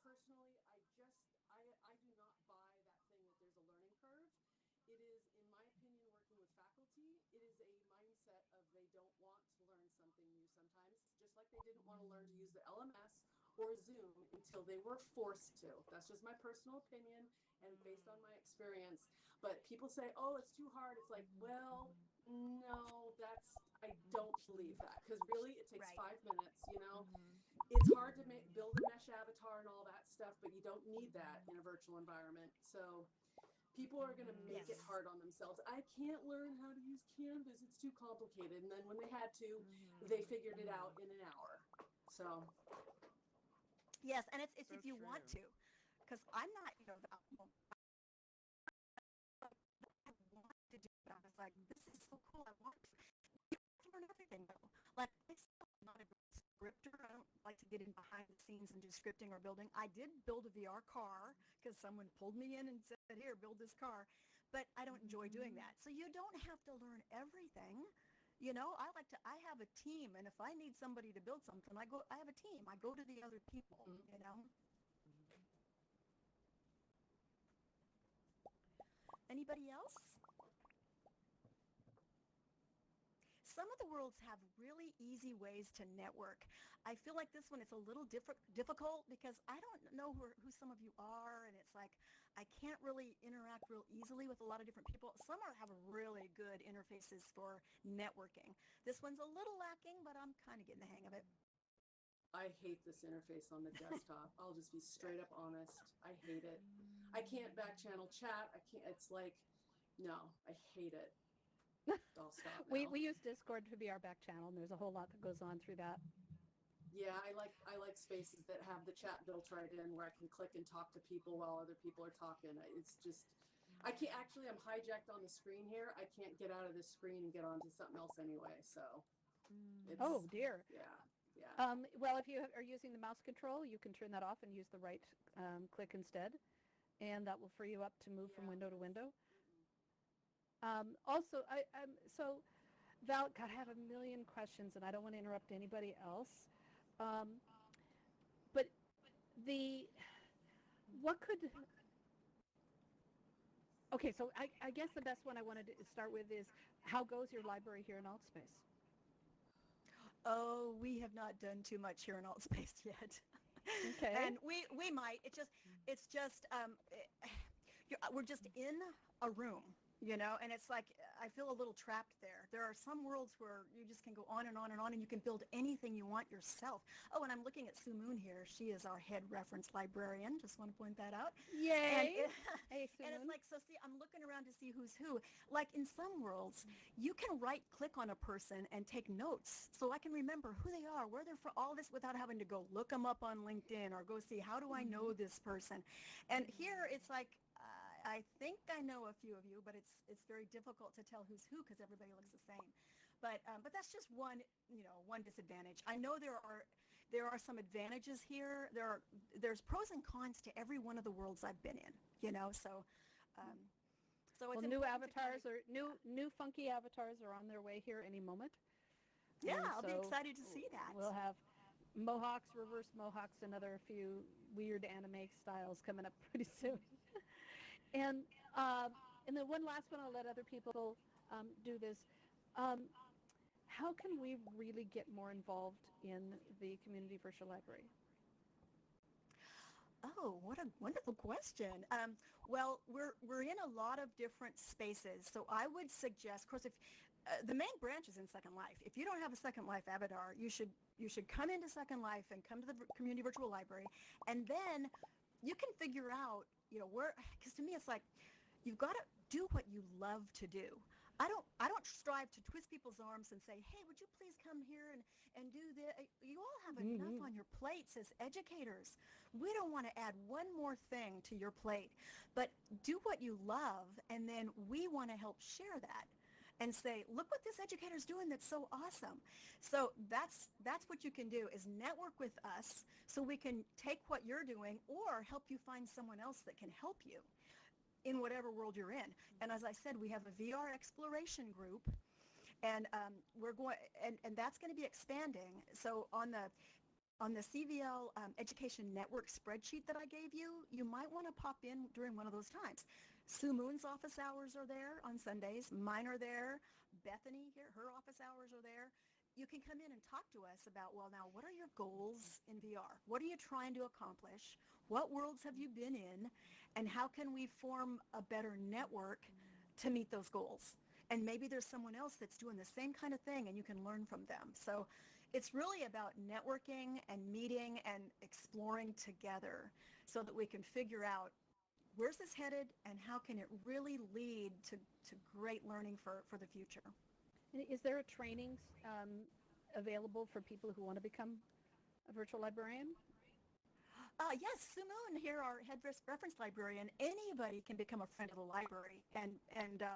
Speaker 4: personally, I do not buy that thing that there's a learning curve. It is, in my opinion, working with faculty, it is a mindset of they don't want to learn something new sometimes, just like they didn't want to learn to use the LMS or Zoom until they were forced to. That's just my personal opinion and based on my experience. But people say, oh, it's too hard. It's like, well, no, I don't believe that because really it takes
Speaker 2: Right.
Speaker 4: 5 minutes, It's hard to build a mesh avatar and all that stuff, but you don't need that in a virtual environment. So people are going to make it
Speaker 2: Yes.
Speaker 4: hard on themselves. I can't learn how to use Canvas. It's too complicated. And then when they had to, they figured it out in an hour. So
Speaker 2: Yes, and it's
Speaker 3: So
Speaker 2: if you want
Speaker 3: true.
Speaker 2: to, because I'm not, I wanted to do it. I was like, this is so cool. I want to learn everything. scripter. I don't like to get in behind the scenes and do scripting or building. I did build a VR car because someone pulled me in and said, here, build this car. But I don't enjoy doing that. So you don't have to learn everything. You know, I have a team, and if I need somebody to build something, I have a team. I go to the other people, you know. Anybody else? Some of the worlds have really easy ways to network. I feel like this one is a little difficult because I don't know who some of you are, and it's like I can't really interact real easily with a lot of different people. Some have really good interfaces for networking. This one's a little lacking, but I'm kind of getting the hang of it.
Speaker 4: I hate this interface on the desktop. I'll just be straight up honest. I hate it. I can't back channel chat. I can't. It's like, no, I hate it. I'll stop now.
Speaker 1: We use Discord to be our back channel, and there's a whole lot that goes on through that.
Speaker 4: Yeah, I like spaces that have the chat built right in where I can click and talk to people while other people are talking. It's just, I can't actually. I'm hijacked on the screen here. I can't get out of this screen and get onto something else anyway. So, it's,
Speaker 1: Oh dear.
Speaker 4: yeah.
Speaker 1: Well, if you are using the mouse control, you can turn that off and use the right click instead, and that will free you up to move from window to window. Also, so Val, God, I have a million questions, and I don't want to interrupt anybody else. But what could, okay, so I guess the best one I wanted to start with is, how goes your library here in Altspace?
Speaker 2: Oh, we have not done too much here in Altspace yet.
Speaker 1: Okay.
Speaker 2: And we might. It's just we're just in a room, you know, and it's like I feel a little trapped there. There are some worlds where you just can go on and on and on, and you can build anything you want yourself. Oh, and I'm looking at Sue Moon here. She is our head reference librarian. Just want to point that out.
Speaker 1: Yay!
Speaker 2: And
Speaker 1: Hey, Sue
Speaker 2: and it's
Speaker 1: Moon.
Speaker 2: like, so see, I'm looking around to see who's who. Like in some worlds, you can right click on a person and take notes, so I can remember who they are, where they're from, all this without having to go look them up on LinkedIn or go see, how do I know this person? And here it's like, I think I know a few of you, but it's very difficult to tell who's who because everybody looks the same. But that's just one, you know, one disadvantage. I know there are some advantages here. There's pros and cons to every one of the worlds I've been in, you know. So so it's
Speaker 1: Well, new
Speaker 2: important to
Speaker 1: avatars
Speaker 2: kinda,
Speaker 1: are new funky avatars are on their way here any moment.
Speaker 2: yeah,
Speaker 1: And
Speaker 2: I'll be
Speaker 1: so
Speaker 2: excited to see that.
Speaker 1: we'll have mohawks, reverse mohawks, and other few weird anime styles coming up pretty soon. And then one last one, I'll let other people do this. Um, how can we really get more involved in the community virtual library?
Speaker 2: Oh, what a wonderful question. Well, we're in a lot of different spaces, so I would suggest, of course, if the main branch is in Second Life. If you don't have a Second Life avatar, you should come into Second Life and come to the community virtual library, and then you can figure out, you know, where. Because to me, it's like you've got to do what you love to do. I don't strive to twist people's arms and say, hey, would you please come here and do this? You all have enough on your plates as educators. We don't want to add one more thing to your plate, but do what you love, and then we want to help share that and say, look what this educator's doing that's so awesome. So that's what you can do, is network with us so we can take what you're doing or help you find someone else that can help you in whatever world you're in. And as I said, we have a VR exploration group, and we're going, and that's going to be expanding. So on the CVL Education Network spreadsheet that I gave you, you might want to pop in during one of those times. Sue Moon's office hours are there on Sundays. Mine are there. Bethany here, her office hours are there. You can come in and talk to us about, well, now, what are your goals in VR? What are you trying to accomplish? What worlds have you been in? And how can we form a better network to meet those goals? And maybe there's someone else that's doing the same kind of thing and you can learn from them. So it's really about networking and meeting and exploring together so that we can figure out where's this headed and how can it really lead to great learning for the future.
Speaker 1: Is there a training available for people who want to become a virtual librarian?
Speaker 2: Yes, Sue Moon here, our head reference librarian. Anybody can become a friend of the library and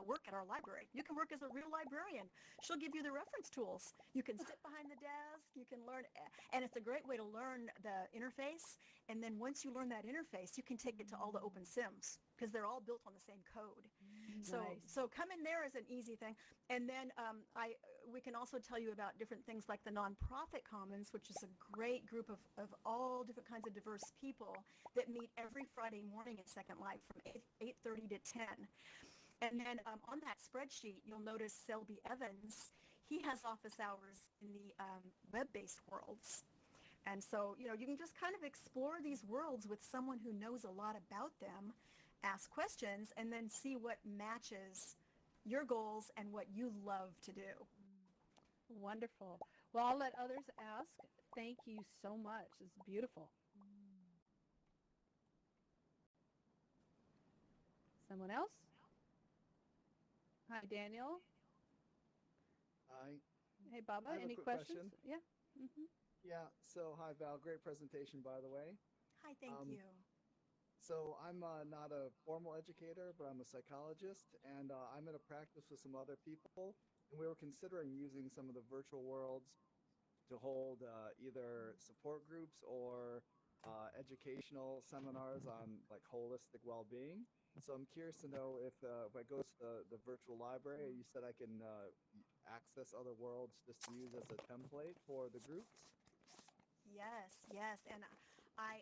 Speaker 2: work at our library. You can work as a real librarian. She'll give you the reference tools. You can sit behind the desk. You can learn, and it's a great way to learn the interface. And then once you learn that interface, you can take it to all the open sims because they're all built on the same code. So,
Speaker 1: Nice.
Speaker 2: so come in there is an easy thing. And then we can also tell you about different things like the Nonprofit Commons, which is a great group of all different kinds of diverse people that meet every Friday morning at Second Life from 8:30 to 10. And then on that spreadsheet, you'll notice Selby Evans. He has office hours in the web-based worlds. And so, you can just kind of explore these worlds with someone who knows a lot about them, ask questions, and then see what matches your goals and what you love to do.
Speaker 1: Wonderful. Well, I'll let others ask. Thank you so much. It's beautiful. Someone else? Hi, Daniel.
Speaker 5: I
Speaker 1: Hey, Baba.
Speaker 5: I have a
Speaker 1: Any
Speaker 5: quick
Speaker 1: questions?
Speaker 5: question.
Speaker 1: Yeah. Mm-hmm.
Speaker 5: Yeah, so hi Val, great presentation by the way.
Speaker 2: Hi, thank
Speaker 5: Um,
Speaker 2: you.
Speaker 5: so I'm not a formal educator, but I'm a psychologist, and I'm in a practice with some other people, and we were considering using some of the virtual worlds to hold either support groups or educational seminars on like holistic well-being. So I'm curious to know if I go to the virtual library, you said I can access other worlds just to use as a template for the groups.
Speaker 2: Yes, yes. And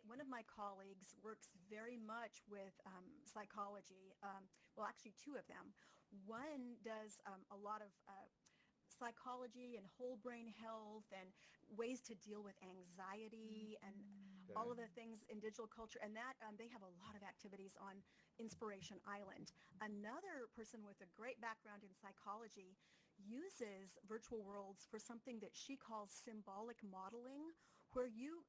Speaker 2: one of my colleagues works very much with psychology. Well, actually, two of them. One does a lot of psychology and whole brain health and ways to deal with anxiety and all
Speaker 5: Okay.
Speaker 2: of the things in digital culture. And that they have a lot of activities on Inspiration Island. Another person with a great background in psychology uses virtual worlds for something that she calls symbolic modeling, where you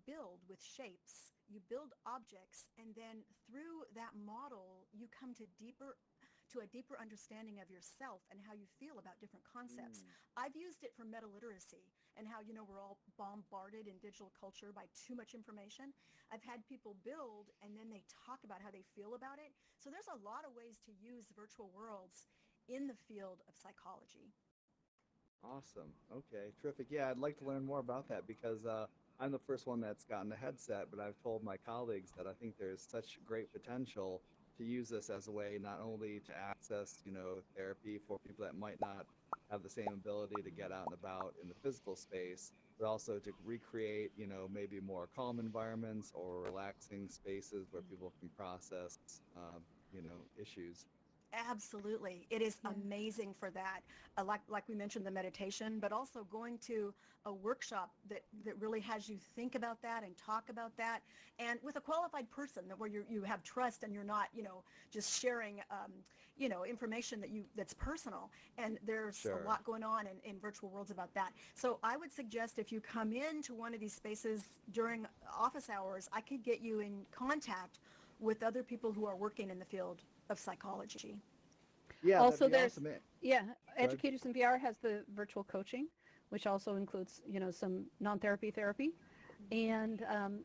Speaker 2: build with shapes, you build objects, and then through that model, you come to a deeper understanding of yourself and how you feel about different concepts.
Speaker 5: Mm,
Speaker 2: I've used it for meta literacy and how, we're all bombarded in digital culture by too much information. I've had people build and then they talk about how they feel about it. So there's a lot of ways to use virtual worlds in the field of psychology.
Speaker 5: awesome. Okay, terrific. Yeah, I'd like to learn more about that because I'm the first one that's gotten a headset, but I've told my colleagues that I think there's such great potential to use this as a way not only to access, therapy for people that might not have the same ability to get out and about in the physical space, but also to recreate, maybe more calm environments or relaxing spaces where people can process, issues.
Speaker 2: Absolutely. It is
Speaker 1: Yeah.
Speaker 2: amazing for that. Like we mentioned the meditation, but also going to a workshop that really has you think about that and talk about that, and with a qualified person that where you have trust and you're not, just sharing, information that's personal. And there's a
Speaker 5: Sure.
Speaker 2: lot going on in virtual worlds about that. So I would suggest if you come into one of these spaces during office hours, I could get you in contact with other people who are working in the field of psychology.
Speaker 5: Yeah, that'd
Speaker 1: Also,
Speaker 5: be
Speaker 1: there's,
Speaker 5: awesome.
Speaker 1: yeah,
Speaker 5: Go ahead.
Speaker 1: Educators in VR has the virtual coaching, which also includes, some therapy, and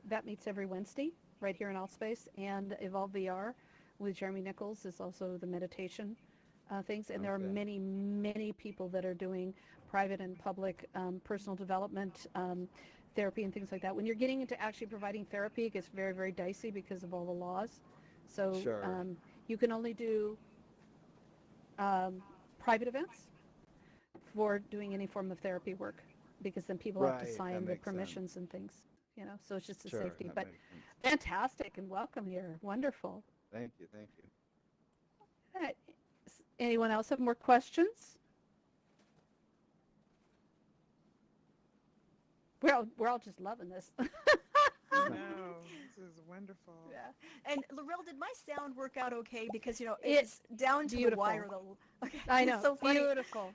Speaker 1: that meets every Wednesday right here in Altspace. And Evolve VR with Jeremy Nichols is also the meditation things. And there are
Speaker 5: Okay.
Speaker 1: many, many people that are doing private and public personal development therapy and things like that. When you're getting into actually providing therapy, it gets very, very dicey because of all the laws. So
Speaker 5: Sure.
Speaker 1: you can only do um, private events for doing any form of therapy work because then people have to
Speaker 5: Right. That
Speaker 1: sign the
Speaker 5: makes sense.
Speaker 1: permissions and things, so it's just a
Speaker 5: Sure.
Speaker 1: safety.
Speaker 5: That
Speaker 1: But
Speaker 5: makes sense.
Speaker 1: fantastic and welcome here. Wonderful.
Speaker 5: Thank you. Thank you.
Speaker 1: All right. Anyone else have more questions? We're all just loving this.
Speaker 6: I know. This is wonderful.
Speaker 2: Yeah. And Laurel, did my sound work out okay? Because,
Speaker 1: It
Speaker 2: it's down to the
Speaker 1: beautiful.
Speaker 2: wire. Okay.
Speaker 1: I
Speaker 2: It's
Speaker 1: know.
Speaker 2: so funny.
Speaker 1: Beautiful.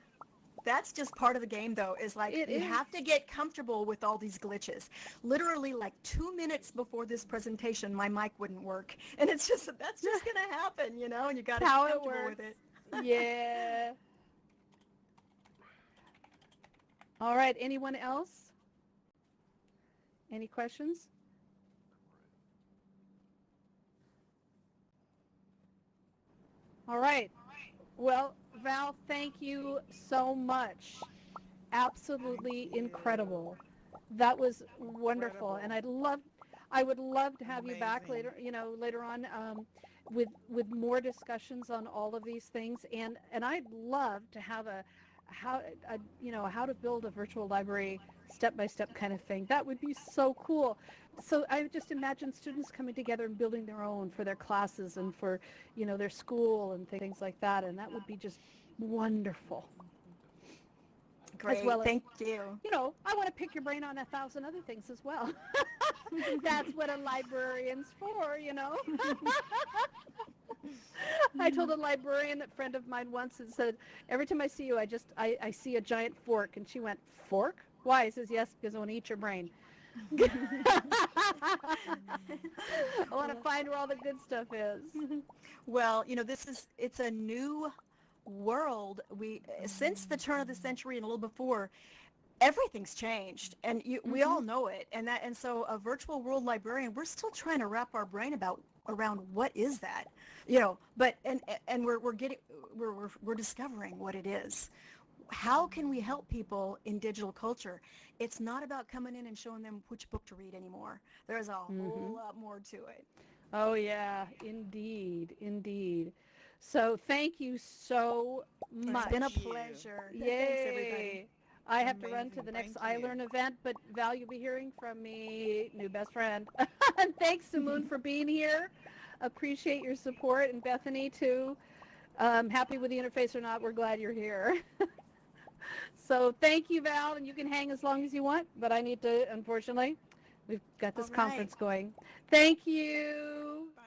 Speaker 2: That's just part of the game, though, is like
Speaker 1: It
Speaker 2: you
Speaker 1: is.
Speaker 2: have to get comfortable with all these glitches. Literally, like 2 minutes before this presentation, my mic wouldn't work. And that's just going to happen, and you got to get
Speaker 1: How it
Speaker 2: comfortable with
Speaker 1: works.
Speaker 2: it.
Speaker 1: Yeah. All right. Anyone else? Any questions? All right. Well, Val, thank you so much.
Speaker 6: Thank
Speaker 1: Absolutely
Speaker 6: you.
Speaker 1: incredible. That was wonderful, and
Speaker 6: Incredible.
Speaker 1: I would love to have you back
Speaker 6: Amazing.
Speaker 1: later, later on, with more discussions on all of these things, and I'd love to have how how to build a virtual library step by step kind of thing. That would be so cool. So I just imagine students coming together and building their own for their classes and for their school and things like that, and that would be just wonderful. As
Speaker 2: Great,
Speaker 1: well as
Speaker 2: thank you.
Speaker 1: I want to pick your brain on 1,000 other things as well. That's what a librarian's for. I told a librarian that friend of mine once and said, every time I see you, I see a giant fork. And she went, fork? Why? I says, yes, because I want to eat your brain. I want to find where all the good stuff is.
Speaker 2: Well, it's a new world. Since the turn of the century and a little before, everything's changed, and we
Speaker 1: Mm-hmm.
Speaker 2: all know it. And so a virtual world librarian, we're still trying to wrap our brain around what is that, but and we're discovering what it is. How can we help people in digital culture? It's not about coming in and showing them which book to read anymore. There's a
Speaker 1: Mm-hmm.
Speaker 2: whole lot more to it.
Speaker 1: Oh, yeah, indeed, indeed. So thank you so
Speaker 2: It's been a
Speaker 6: Thank
Speaker 1: much.
Speaker 6: you.
Speaker 2: pleasure. Thanks, everybody.
Speaker 1: Yay. I have to run to
Speaker 6: Amazing.
Speaker 1: the next
Speaker 6: Thank you.
Speaker 1: iLearn event, but Val, you'll be hearing from me, new best friend. And thanks, Samoon, for being here. Appreciate your support, and Bethany, too. Happy with the interface or not, we're glad you're here. So thank you, Val, and you can hang as long as you want, but I need to, unfortunately, we've got
Speaker 2: All
Speaker 1: this
Speaker 2: right.
Speaker 1: conference going. Thank you.
Speaker 6: Bye.